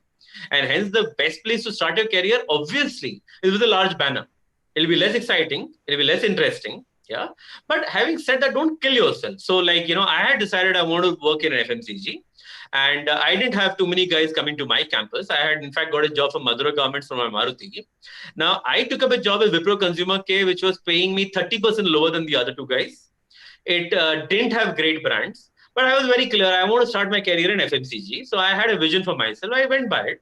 And hence the best place to start your career, obviously, is with a large banner. It'll be less exciting. It'll be less interesting. Yeah. But having said that, don't kill yourself. So I had decided I want to work in an FMCG. And I didn't have too many guys coming to my campus. I had, in fact, got a job from Madura Garments from my Maruti. Now, I took up a job at Wipro Consumer Care, which was paying me 30% lower than the other two guys. It didn't have great brands, but I was very clear. I want to start my career in FMCG. So I had a vision for myself. I went by it.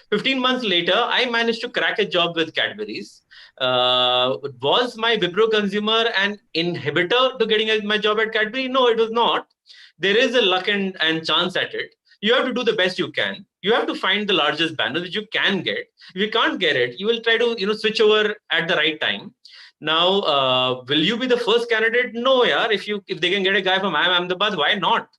15 months later, I managed to crack a job with Cadbury's. Was my Wipro Consumer an inhibitor to getting my job at Cadbury? No, it was not. There is a luck and chance at it. You have to do the best you can. You have to find the largest banner which you can get. If you can't get it, you will try to switch over at the right time. Now, will you be the first candidate? No, yeah. If they can get a guy from Ahmedabad, why not?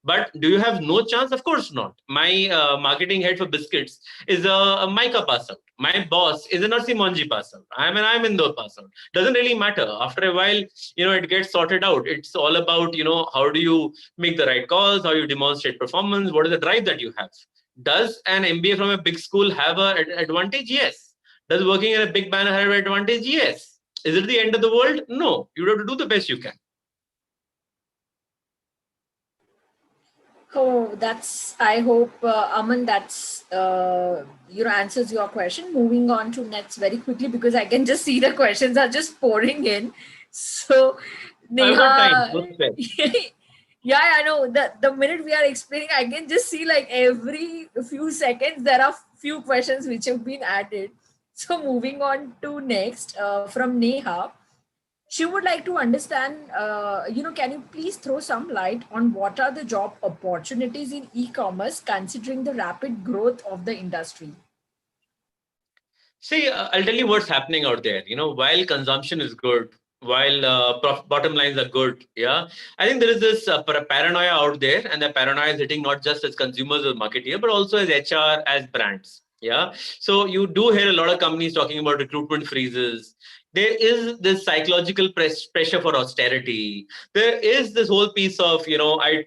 But do you have no chance? Of course not. My marketing head for biscuits is a Micah pass out. My boss is a Narsi Monji pass out. I'm in the pass out. Doesn't really matter. After a while, it gets sorted out. It's all about, how do you make the right calls? How you demonstrate performance? What is the drive that you have? Does an MBA from a big school have an advantage? Yes. Does working in a big banner have an advantage? Yes. Is it the end of the world? No. You have to do the best you can.
Oh, I hope, Aman, that's, answers your question. Moving on to next very quickly, because I can just see the questions are just pouring in. So, Neha, yeah, I know that the minute we are explaining, I can just see like every few seconds, there are few questions which have been added. So moving on to next, from Neha. She would like to understand, can you please throw some light on what are the job opportunities in e-commerce considering the rapid growth of the industry?
See, I'll tell you what's happening out there. While consumption is good, while bottom lines are good. Yeah, I think there is this paranoia out there, and the paranoia is hitting not just as consumers or marketeer, but also as HR, as brands. Yeah, so you do hear a lot of companies talking about recruitment freezes. There is this psychological pressure for austerity. There is this whole piece of, I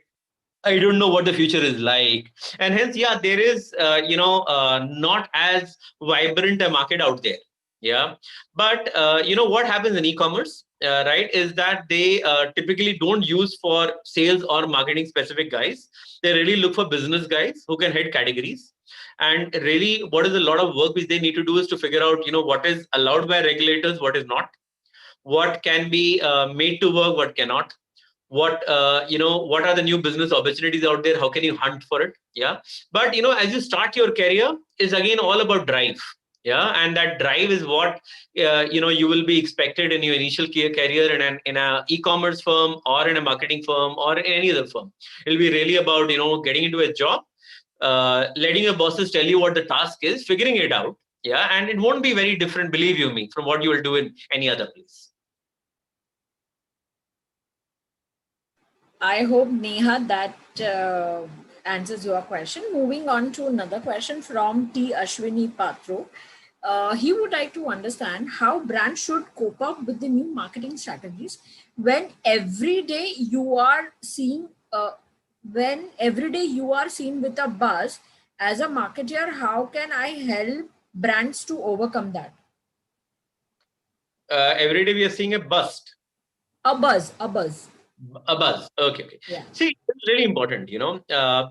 don't know what the future is like, and hence, yeah, there is, not as vibrant a market out there. Yeah, but what happens in e-commerce, right, is that they typically don't use for sales or marketing specific guys. They really look for business guys who can head categories, and really, what is a lot of work which they need to do is to figure out, what is allowed by regulators, what is not, what can be made to work, what cannot, what are the new business opportunities out there, how can you hunt for it. Yeah, but as you start your career, is again all about drive. Yeah, and that drive is what you will be expected in your initial career in a e-commerce firm, or in a marketing firm, or in any other firm. It'll be really about getting into a job, letting your bosses tell you what the task is, figuring it out. Yeah, and it won't be very different, believe you me, from what you will do in any other place.
I hope, Neha, that answers your question. Moving on to another question from T. Ashwini Patro. He would like to understand how brands should cope up with the new marketing strategies when every day you are seeing with a buzz. As a marketer, how can I help brands to overcome that?
Every day we are seeing a bust.
A buzz.
A buzz. Okay.
Yeah.
See, it's really important,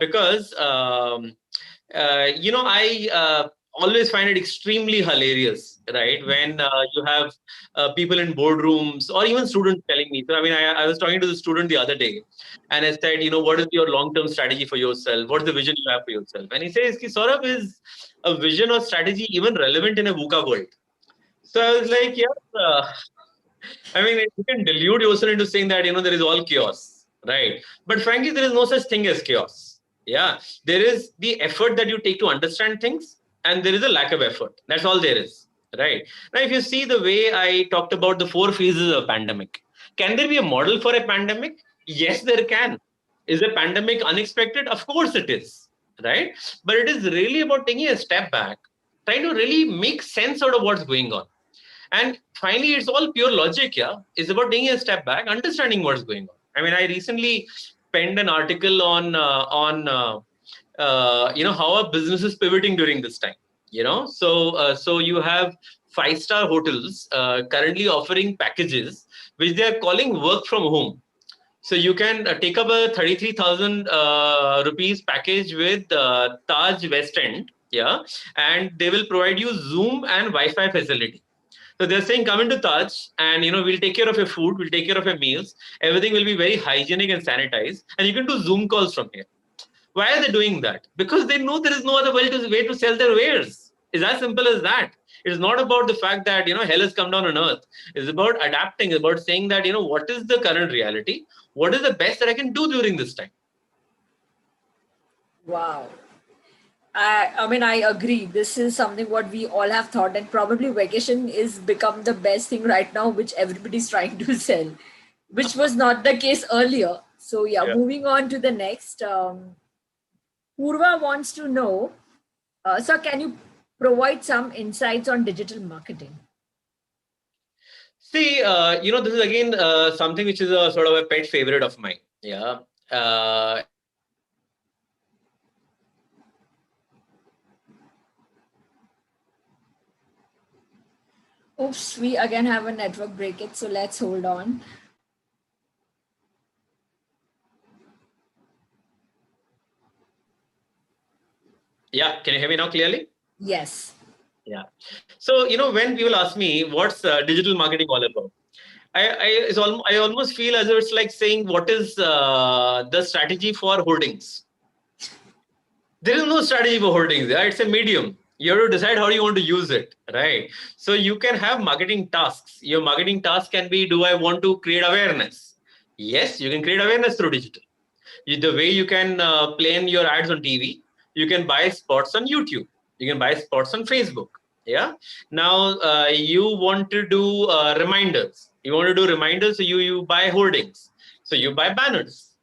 because, I always find it extremely hilarious, right? When you have people in boardrooms or even students telling me. So, I mean, I was talking to the student the other day, and I said, what is your long-term strategy for yourself? What's the vision you have for yourself? And he says, Saurabh, is a vision or strategy even relevant in a VUCA world? So I was like, yeah, I mean, you can delude yourself into saying that, there is all chaos, right? But frankly, there is no such thing as chaos. Yeah. There is the effort that you take to understand things, and there is a lack of effort. That's all there is, right? Now, if you see the way I talked about the 4 phases of pandemic, can there be a model for a pandemic? Yes, there can. Is a pandemic unexpected? Of course it is, right? But it is really about taking a step back, trying to really make sense out of what's going on. And finally, it's all pure logic. Yeah, it's about taking a step back, understanding what's going on. I mean, I recently penned an article on how a business is pivoting during this time. So you have 5-star hotels currently offering packages which they are calling work from home. So you can take up a 33,000 rupees package with Taj West End. Yeah, and they will provide you Zoom and Wi-Fi facility. So they're saying, come into Taj, and we'll take care of your food, we'll take care of your meals. Everything will be very hygienic and sanitized, and you can do Zoom calls from here. Why are they doing that? Because they know there is no other way to sell their wares. It's as simple as that. It's not about the fact that hell has come down on earth. It's about adapting. It's about saying that what is the current reality? What is the best that I can do during this time?
Wow. I mean, I agree. This is something what we all have thought, and probably vacation is become the best thing right now, which everybody's trying to sell, which was not the case earlier. So yeah, moving on to the next. Purva wants to know, sir, can you provide some insights on digital marketing?
See, this is again something which is a sort of a pet favorite of mine. Yeah.
Oops, we again have a network breakage, so let's hold on.
Yeah, can you hear me now clearly?
Yes.
Yeah. So, when people ask me what's digital marketing all about, I almost feel as if it's like saying, what is the strategy for holdings? There is no strategy for holdings. Yeah? It's a medium. You have to decide how you want to use it, right? So you can have marketing tasks. Your marketing task can be, do I want to create awareness? Yes, you can create awareness through digital. The way you can plan your ads on TV, you can buy spots on YouTube. You can buy spots on Facebook. Yeah. Now you want to do reminders. You want to do reminders, so you buy hoardings. So you buy banners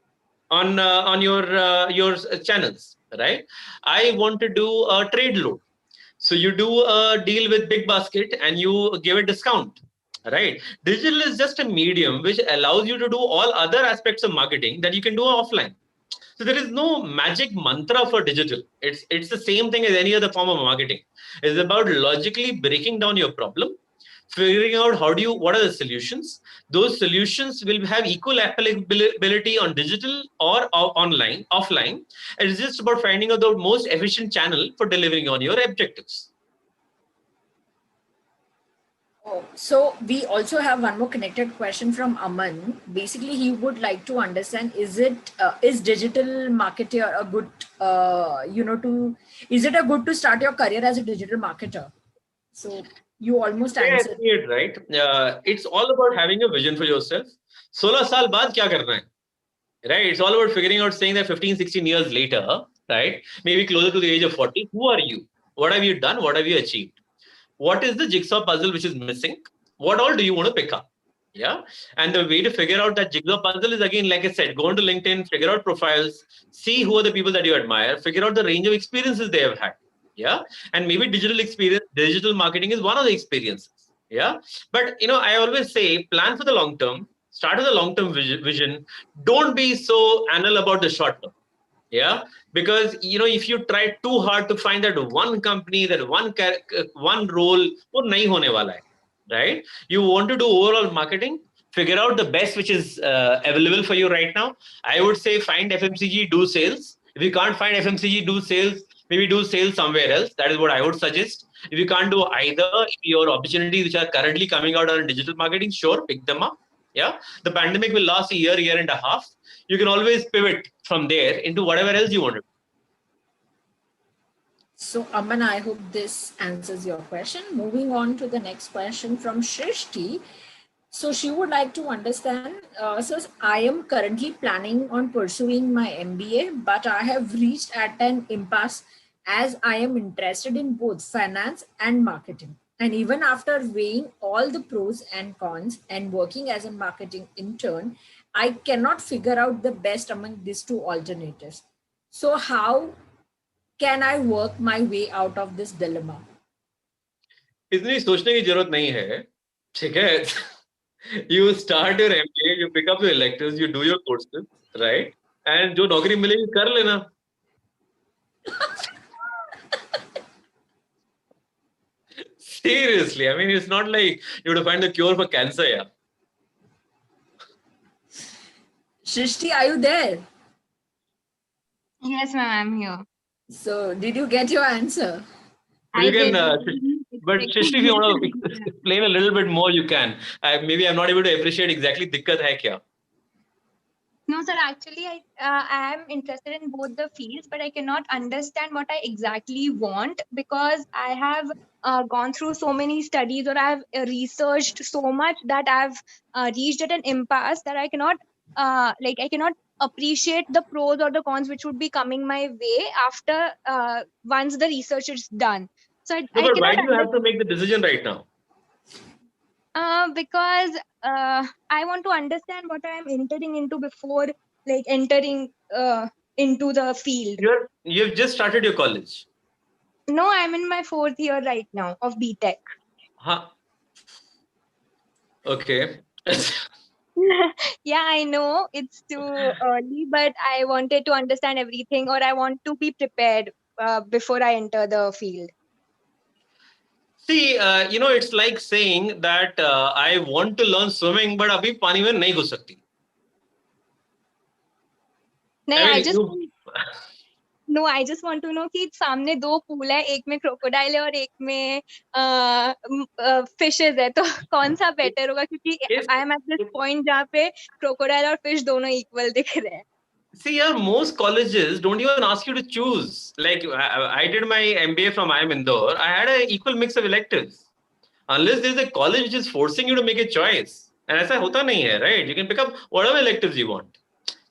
on your channels, right? I want to do a trade load. So you do a deal with Big Basket and you give a discount, right? Digital is just a medium which allows you to do all other aspects of marketing that you can do offline. So there is no magic mantra for digital. It's the same thing as any other form of marketing. It's about logically breaking down your problem, figuring out what are the solutions. Those solutions will have equal applicability on digital or online, offline. It's just about finding out the most efficient channel for delivering on your objectives.
Oh, so we also have one more connected question from Aman. Basically, he would like to understand: is digital marketer a good is it a good to start your career as a digital marketer? So you almost
Yeah,
answered.
right. It's all about having a vision for yourself. 16 साल बाद क्या करना है? Right? It's all about figuring out, saying that 15, 16 years later, right? Maybe closer to the age of 40, who are you? What have you done? What have you achieved? What is the jigsaw puzzle which is missing? What all do you want to pick up? Yeah. And the way to figure out that jigsaw puzzle is, again, like I said, go into LinkedIn, figure out profiles, see who are the people that you admire, figure out the range of experiences they have had. Yeah. And maybe digital marketing is one of the experiences. Yeah. But, I always say, plan for the long term, start with a long-term vision. Don't be so anal about the short term. Yeah, because if you try too hard to find that one company, that one role, वो नहीं होने वाला है, right? You want to do overall marketing, figure out the best which is available for you right now. I would say find FMCG, do sales. If you can't find FMCG, do sales. Maybe do sales somewhere else. That is what I would suggest. If you can't do either, your opportunities which are currently coming out on digital marketing, sure, pick them up. Yeah, the pandemic will last a year and a half. You can always pivot from there into whatever else you want to do.
So Aman, I hope this answers your question. Moving on to the next question from Shrishti. So she would like to understand, so I am currently planning on pursuing my MBA, but I have reached at an impasse as I am interested in both finance and marketing. And even after weighing all the pros and cons and working as a marketing intern, I cannot figure out the best among these two alternatives. So how can I work my way out of this dilemma?
इतनी सोचने की जरूरत नहीं है, ठीक है? You start your MBA, you pick up your electives, you do your courses, right? And जो नौकरी मिलेगी कर लेना. Seriously, I mean, it's not like you have to find the cure for cancer, yeah.
Shrishti, are you there?
Yes, ma'am, I'm here.
So did you get your answer?
You can, but Shrishti, if you want to explain a little bit more, you can. Maybe I'm not able to appreciate exactly दिक्कत है क्या.
No, sir, actually, I am interested in both the fields, but I cannot understand what I exactly want because I have gone through so many studies or I have researched so much that I've reached at an impasse that I cannot, I cannot appreciate the pros or the cons which would be coming my way after once the research is done. So
No, but why do you have to make the decision right now?
Because I want to understand what I am entering into before entering into the field.
You've just started your college.
No, I'm in my 4th year right now of BTech.
Huh. Okay.
Yeah, I know it's too early, but I wanted to understand everything, or I want to be prepared before I enter the field.
See, it's like saying that I want to learn swimming, but abhi pani mein nahi ghus sakti.
No, I just want to know कि सामने 2 pool है, एक में crocodile है और एक में fishes है, तो कौन सा बेटर होगा क्योंकि I am at this point जहाँ पे क्रोकोडाइल और फिश दोनों इक्वल दिख रहे हैं.
See, most colleges don't even ask you to choose. Like I did my MBA from IIM Indore. I had an equal mix of electives. Unless there's a college which is forcing you to make a choice. And ऐसा होता नहीं है, right? You can pick up whatever electives you want.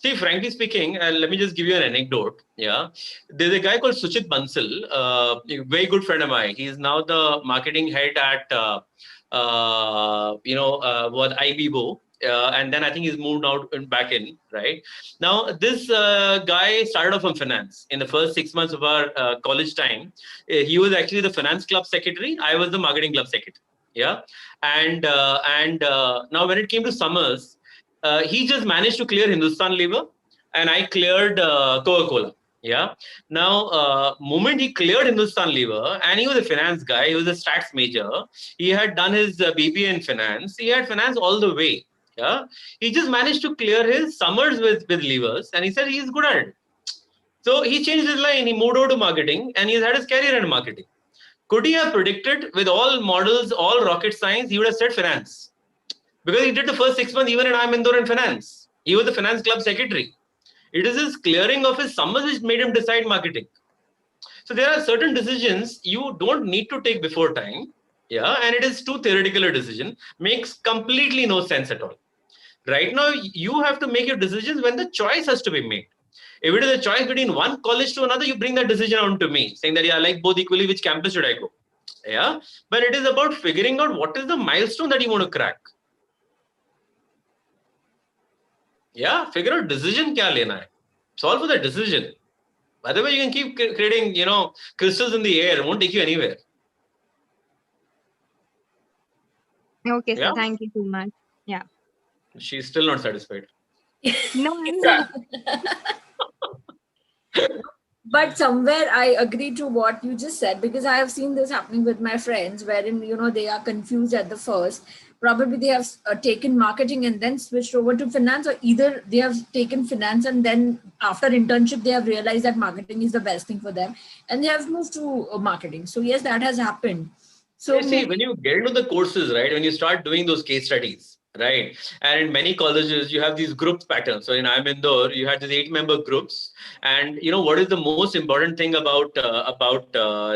See, frankly speaking, let me just give you an anecdote. Yeah, there's a guy called Suchit Bansal, a very good friend of mine. He's now the marketing head at, what IBBO. And then I think he's moved out and back in, right? Now, this guy started off from finance. In the first 6 months of our college time, he was actually the finance club secretary. I was the marketing club secretary. Yeah. And now when it came to summers, he just managed to clear Hindustan Lever, and I cleared Coca-Cola. Yeah. Now, moment he cleared Hindustan Lever, and he was a finance guy, he was a stats major. He had done his BBA in finance. He had finance all the way. Yeah. He just managed to clear his summers with levers, and he said he's good at it. So he changed his line. He moved over to marketing, and he's had his career in marketing. Could he have predicted with all models, all rocket science, he would have said finance? Because he did the first 6 months even in IIM Indore in finance. He was the finance club secretary. It is his clearing of his summers which made him decide marketing. So there are certain decisions you don't need to take before time. Yeah, and it is too theoretical a decision. Makes completely no sense at all. Right now, you have to make your decisions when the choice has to be made. If it is a choice between one college to another, you bring that decision on to me, saying that, yeah, I like both equally, which campus should I go? Yeah, but it is about figuring out what is the milestone that you want to crack. Yeah, figure out decision kya lena hai. Solve for the decision. Otherwise, you can keep creating, crystals in the air. It won't take you anywhere.
Okay,
Yeah?
sir. Thank you so much. Yeah.
She's still not satisfied.
No, I'm not.
But somewhere I agree to what you just said, because I have seen this happening with my friends wherein, they are confused at the first. Probably they have taken marketing and then switched over to finance, or either they have taken finance and then after internship, they have realized that marketing is the best thing for them and they have moved to marketing. So yes, that has happened. So
See, when you get into the courses, right, when you start doing those case studies, right, and in many colleges, you have these group patterns. So in IIM Indore, you had these 8-member groups. And what is the most important thing about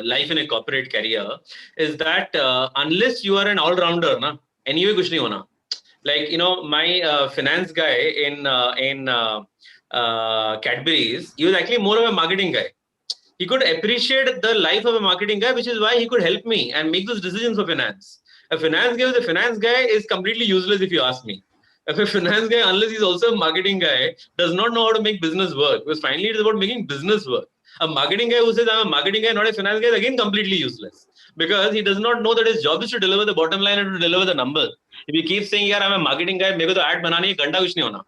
life in a corporate career is that unless you are an all-rounder, anyway, kuch nahi hona. Like, my finance guy in Cadbury's, he was actually more of a marketing guy. He could appreciate the life of a marketing guy, which is why he could help me and make those decisions for finance. A finance guy with a finance guy is completely useless if you ask me. If a finance guy, unless he's also a marketing guy, does not know how to make business work, because finally it is about making business work. A marketing guy who says, I'm a marketing guy, not a finance guy, is again completely useless, because he does not know that his job is to deliver the bottom line and to deliver the numbers. If he keeps saying, yeah, I'm a marketing guy, मेरे को तो ad बनानी है, घंटा कुछ नहीं होना.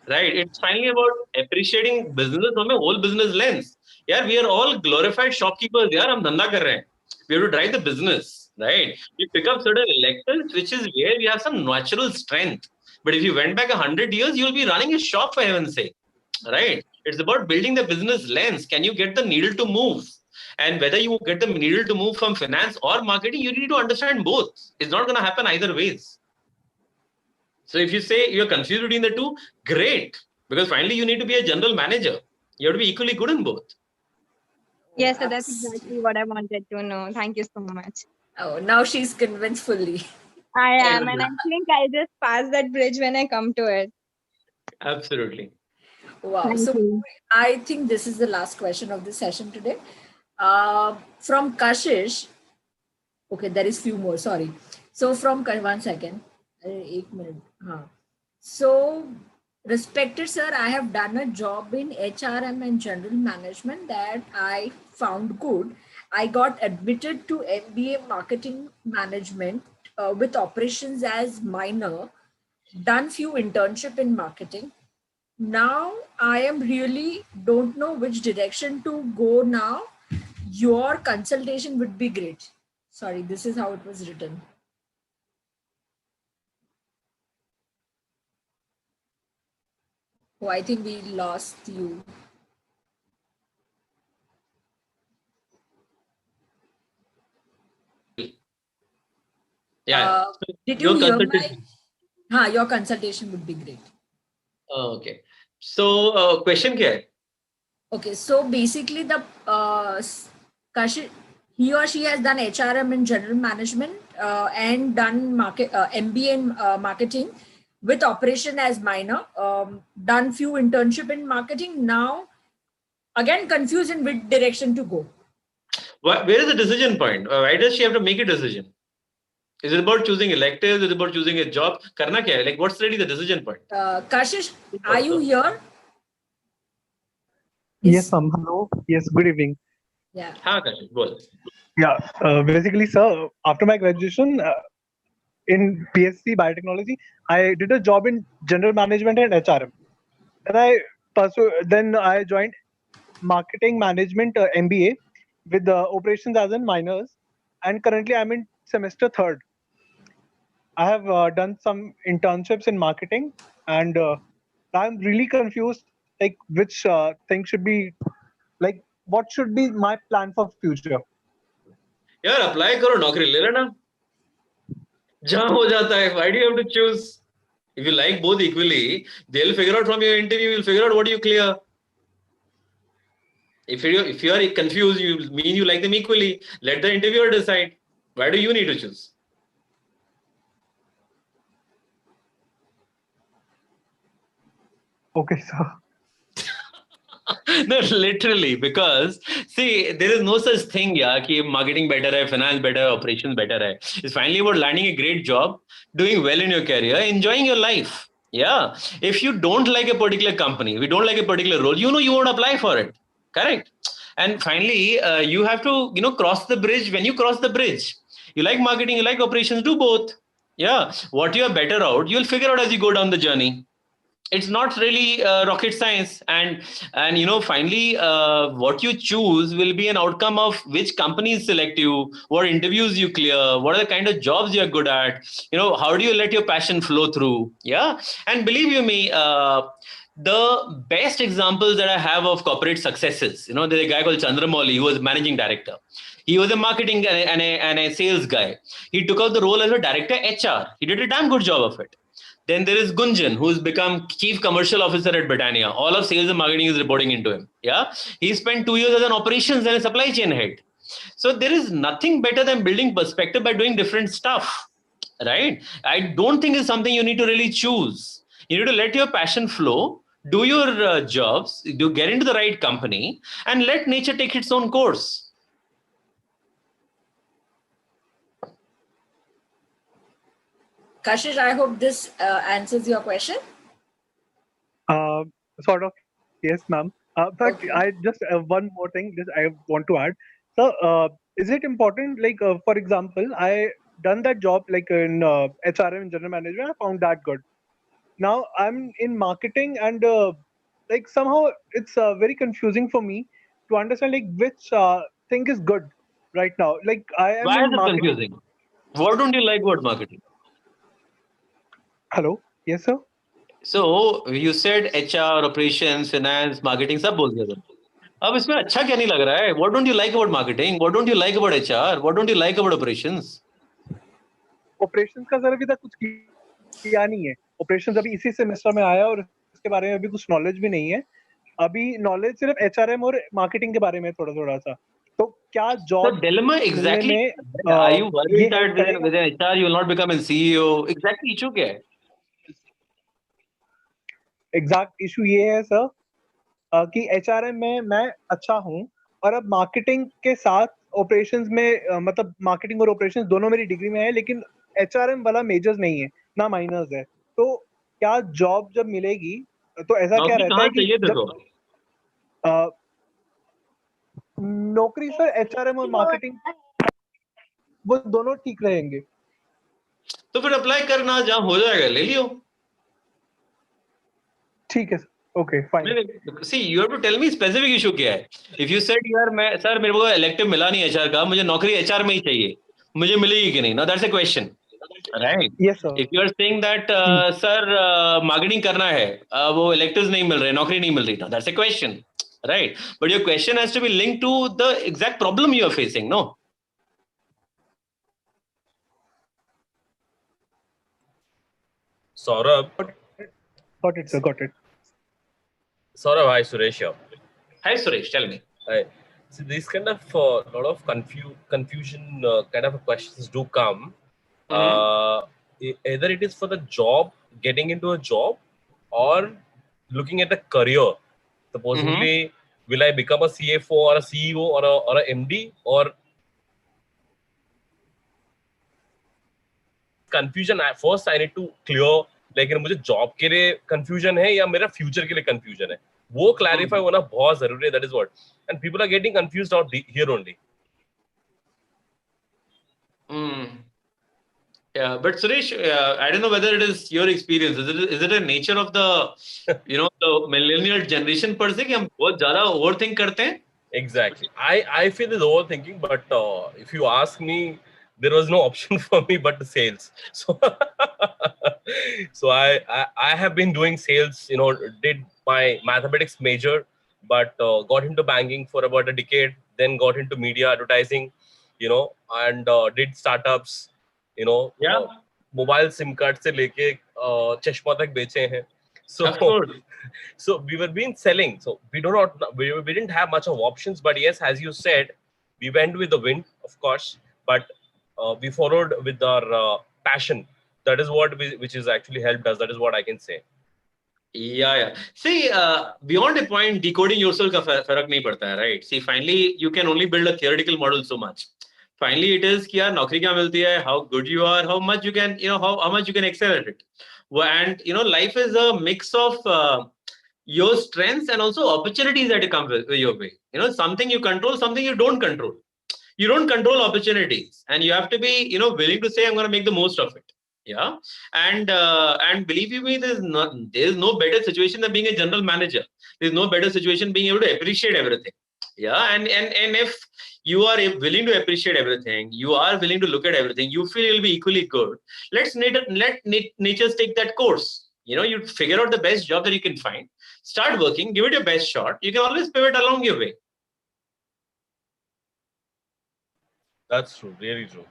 Right? It's finally about appreciating business from a whole business lens. Yeah, we are all glorified shopkeepers. Yeah, हम धंधा कर रहे हैं. We have to drive the business, right? We pick up certain electives, which is where we have some natural strength. But if you went back 100 years, you'll be running a shop, for heaven's sake, right? It's about building the business lens. Can you get the needle to move? And whether you get the needle to move from finance or marketing, you need to understand both. It's not going to happen either ways. So if you say you're confused between the two, great. Because finally you need to be a general manager. You have to be equally good in both.
Yes, sir. That's exactly what I wanted to know. Thank you so much.
Oh, now she's convinced fully.
I am, and I think I'll just pass that bridge when I come to it.
Absolutely.
Wow.
Thank
So
you.
I think this is the last question of the session today. From Kashish. Okay, there is few more. Sorry. So from 1 second. 1 minute. So, respected sir, I have done a job in HRM and general management that I found good. I got admitted to MBA marketing management with operations as minor, done few internship in marketing. Now I am really don't know which direction to go now. Your consultation would be great. Sorry, this is how it was written. Oh, I think we lost you.
Yeah.
Did you hear
my...
your consultation would be great.
Okay. So, question kya hai?
Okay, so basically the he or she has done HRM in general management and done MBA in marketing, with operation as minor, done few internship in marketing. Now, again, confused in which direction to go.
Where is the decision point? Why does she have to make a decision? Is it about choosing electives? Is it about choosing a job? Karna kya hai? Like, what's really the decision point?
Kashish, are you here?
Yes, ma'am. Hello. Yes, good evening.
Yeah.
Haan, Kashish, bol.
Yeah, basically, sir, after my graduation in BSc Biotechnology, I did a job in general management and HRM. Then I joined marketing management MBA with operations as in minors, and currently I'm in semester third. I have done some internships in marketing, and I'm really confused, like which thing should be, like what should be my plan for future.
यार apply करो नौकरी ले लेना जहां हो जाता है why do you have to choose if you like both equally they'll figure out from your interview you'll figure out what you clear if you are confused you mean you like them equally let the interviewer decide why do you need to choose
Okay, sir.
no literally because see there is no such thing कि marketing better है finance better है operations better है it's finally about landing a great job doing well in your career enjoying your life yeah if you don't like a particular company if you don't like a particular role you know you won't apply for it correct and finally you have to cross the bridge when you cross the bridge you like marketing you like operations do both yeah what you are better out you'll figure out as you go down the journey it's not really rocket science and finally what you choose will be an outcome of which companies select you what interviews you clear what are the kind of jobs you're good at how do you let your passion flow through yeah and believe you me the best examples that I have of corporate successes there's a guy called Chandramouli who was managing director he was a marketing and a sales guy he took out the role as a director HR he did a damn good job of it then there is Gunjan, who's become chief commercial officer at Britannia. All of sales and marketing is reporting into him. Yeah, he spent 2 years as an operations and a supply chain head. So there is nothing better than building perspective by doing different stuff, right? I don't think it's something you need to really choose. You need to let your passion flow, do your jobs, do get into the right company, and let nature take its own course.
Kashish, I hope this answers your question.
Sort of, yes, ma'am. But
Okay.
I just one more thing. Just I want to add. So, is it important? Like, for example, I done that job like in HRM in general management. I found that good. Now I'm in marketing, and like somehow it's very confusing for me to understand like which thing is good right now. Like I am
Why is
in
it
marketing.
confusing? What don't you like about marketing?
Hello. Yes, sir.
So you said HR, operations, finance, marketing सब बोल दिया तुम अब इसमें अच्छा क्या नहीं लग रहा है what don't you like about marketing what don't you like about HR what don't you like about operations
operations का सर अभी तक कुछ किया नहीं है ऑपरेशंस अभी इसी सेमेस्टर में आया और इसके बारे में अभी कुछ नॉलेज भी नहीं है अभी नॉलेज सिर्फ एचआरएम और मार्केटिंग के बारे में थोड़ा थोड़ा सा तो क्या
the
जॉब
dilemma
मिलने
exactly
में
are you
ये
worried
हेल्प
that
करेगा
with an HR you will not become a CEO exactly issue क्या है
एग्जैक्ट इशू ये है सर कि एचआरएम में मैं अच्छा हूँ और अब मार्केटिंग के साथ ऑपरेशंस में मतलब मार्केटिंग और ऑपरेशंस दोनों मेरी डिग्री में है लेकिन एचआरएम वाला मेजर्स नहीं है ना माइनर्स है तो क्या जॉब जब मिलेगी तो ऐसा क्या
नौकरी
रहता
कहाँ
है कि
चाहिए
जब
देखो
नौकरी सर एचआरएम और मार्केटिंग वो दोनों ठीक रहेंगे
तो फिर अप्लाई करना जहाँ हो जाएगा ले लियो
ठीक है okay fine
see you have to tell me specific issue क्या है if you said यार मैं सर मेरे को इलेक्टिव मिला नहीं एचआर का मुझे नौकरी एचआर में ही चाहिए मुझे मिलेगी कि नहीं now that's a question right
yes sir
if you are saying that sir marketing करना है वो electives नहीं मिल रहे नौकरी नहीं मिल रही now that's a question right but your question has to be linked to the exact problem you are facing no Saurabh
got it sir got it
Saurabh, hi, Suresh here.
hi Suresh tell me
Hi. So these kind of lot of confusion kind of questions do come. Either it is for the job
getting into a job or looking at a career. Supposedly, will I become a CFO or a CEO or a MD, or confusion at first I need to clear, लेकिन मुझे job के लिए confusion है या मेरा future के लिए confusion है, वो clarify होना बहुत जरूरी है. That is what, and people are getting confused out here only.
Yeah, but Suresh, I don't know whether it is your experience. Is it a nature of the the millennial generation per se कि हम बहुत ज़्यादा overthink करते हैं?
Exactly. I feel this overthinking, but if you ask me, there was no option for me but the sales. So so I have been doing sales. Did my mathematics major, but got into banking for about a decade. Then got into media advertising, and did startups.
Yeah.
Mobile SIM card से लेके चश्मा तक बेचे हैं. So
Of course.
so we were being selling. So we didn't have much of options, but yes, as you said, we went with the wind, of course, but we followed with our passion. That is which is actually helped us. That is what I can say.
Yeah. See, beyond a point, decoding yourself का फर्क नहीं पड़ता है, right? See, finally, you can only build a theoretical model so much. Finally, it is कि यार नौकरी क्या मिलती है, how good you are, how much you can, how much you can excel at it. And life is a mix of your strengths and also opportunities that come with your way. Something you control, something you don't control. You don't control opportunities, and you have to be, willing to say, I'm going to make the most of it. Yeah. And believe you me, there's no better situation than being a general manager. There's no better situation being able to appreciate everything. Yeah. And if you are willing to appreciate everything, you are willing to look at everything, you feel you'll be equally good. Let nature take that course. You figure out the best job that you can find, start working, give it your best shot. You can always pivot along your way.
That's true. Really true.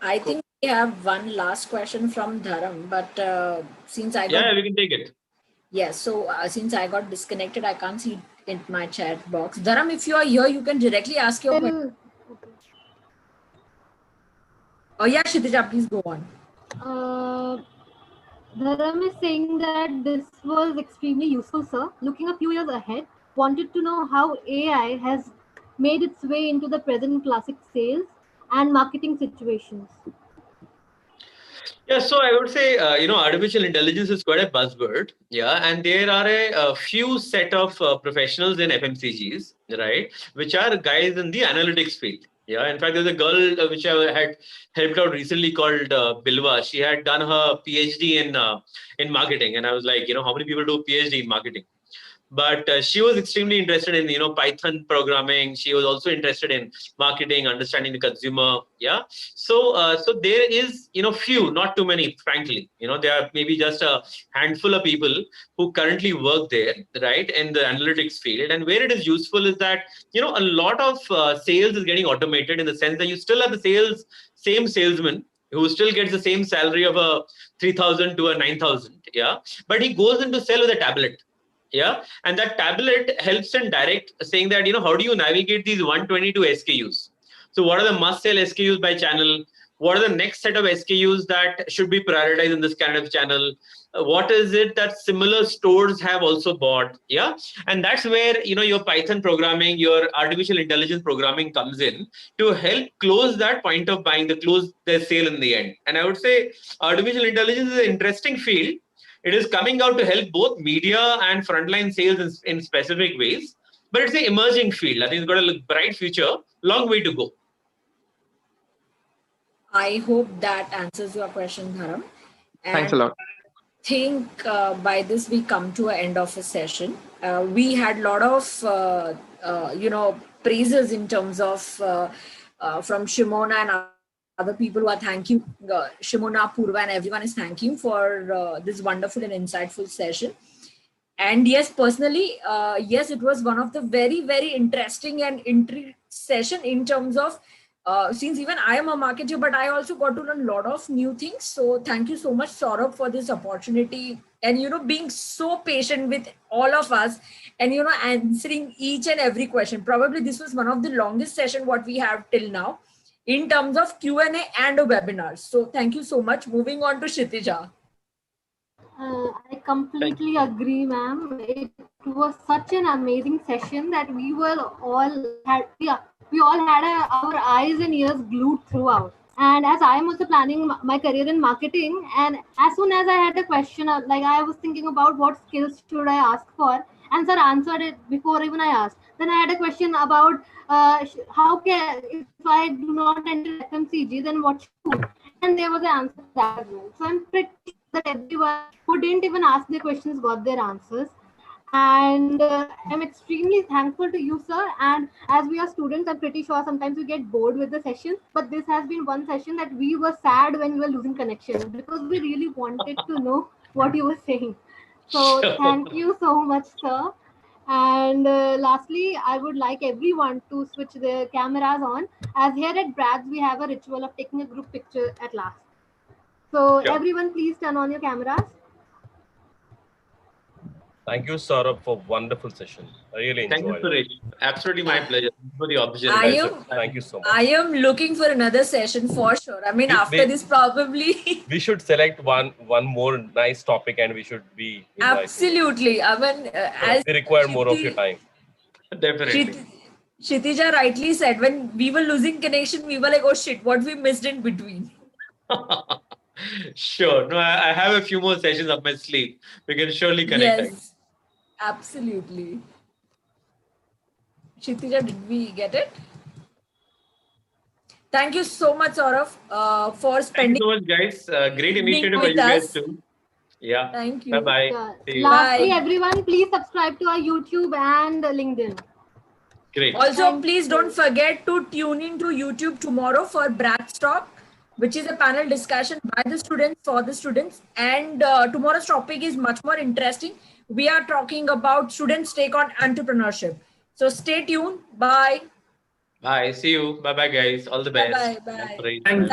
I think we have one last question from Dharam, but since I got...
Yeah, we can take it.
Yes, so since I got disconnected, I can't see it in my chat box. Dharam, if you are here, you can directly ask your question.
Okay.
Oh yeah, Kshitija, please go on.
Dharam is saying that this was extremely useful, sir. Looking a few years ahead, wanted to know how AI has made its way into the present classic sales and marketing situations.
Yeah, so I would say, artificial intelligence is quite a buzzword. Yeah, and there are a few set of professionals in FMCGs, right, which are guys in the analytics field. Yeah, in fact, there's a girl which I had helped out recently called Bilwa. She had done her PhD in marketing, and I was like, how many people do PhD in marketing? But she was extremely interested in Python programming. She was also interested in marketing, understanding the consumer. Yeah, so there is few, not too many, frankly. There are maybe just a handful of people who currently work there, right, in the analytics field. And where it is useful is that a lot of sales is getting automated, in the sense that you still have the same salesman who still gets the same salary of a 3,000 to a 9,000. Yeah, but he goes into sell with a tablet. Yeah, and that tablet helps in direct saying that, how do you navigate these 122 SKUs? So what are the must sell SKUs by channel? What are the next set of SKUs that should be prioritized in this kind of channel? What is it that similar stores have also bought? Yeah, and that's where your Python programming, your artificial intelligence programming comes in to help close that point of buying, close the sale in the end. And I would say artificial intelligence is an interesting field. It is coming out to help both media and frontline sales in specific ways, but it's an emerging field. I think it's got a bright future, long way to go.
I hope that answers your question, Dharam. And
thanks a lot.
I think by this we come to an end of a session. We had a lot of praises in terms of from Shimona and other people who are thanking Shimona, Purva, and everyone is thanking for this wonderful and insightful session. And yes, personally, yes, it was one of the very, very interesting and intriguing session in terms of since even I am a marketer, but I also got to learn a lot of new things. So thank you so much, Saurabh, for this opportunity and, being so patient with all of us and, answering each and every question. Probably this was one of the longest session what we have till now. in terms of Q&A and webinars. So thank you so much. Moving on to Kshitija.
I completely agree, ma'am. It was such an amazing session that we were all like we all had our eyes and ears glued throughout. And as I am also planning my career in marketing, and as soon as I had a question, like I was thinking about what skills should I ask for, and sir answered it before even I asked. Then I had a question about how can if I do not enter FMCG, then what should I do? And there was an answer to that as well. So I'm pretty sure that everyone who didn't even ask their questions got their answers. And I'm extremely thankful to you, sir. And as we are students, I'm pretty sure sometimes we get bored with the sessions, but this has been one session that we were sad when we were losing connection because we really wanted to know what you were saying. So thank you so much, sir. And lastly, I would like everyone to switch their cameras on, as here at BRATS we have a ritual of taking a group picture at last. So
Sure.
everyone, please turn on your cameras.
Thank you, Saurabh, for wonderful session. I really
Thank you,
enjoyed it.
Suresh. Absolutely my pleasure. Thank you for the opportunity.
Thank you so much.
I am looking for another session for sure. I mean, after this, probably.
We should select one more nice topic, and we should be invited.
Absolutely. I mean, as
we require more of your time.
Definitely.
Kshitija rightly said, when we were losing connection, we were like, oh shit, what we missed in between.
Sure. No, I have a few more sessions up my sleeve. We can surely connect.
Yes, absolutely. Kshitija, did we get it? Thank you so much, Saurav, for spending.
Thank you so much, guys. Great initiative by you guys too. Yeah.
Thank you.
Bye-bye.
Lastly, everyone, please subscribe to our YouTube and LinkedIn.
Great.
Also, please don't forget to tune in to YouTube tomorrow for BRATS Talk, which is a panel discussion by the students for the students. And tomorrow's topic is much more interesting. We are talking about students' take on entrepreneurship. So stay tuned. Bye.
Bye. See you. Bye-bye, guys. All the best.
Bye.
Thank you.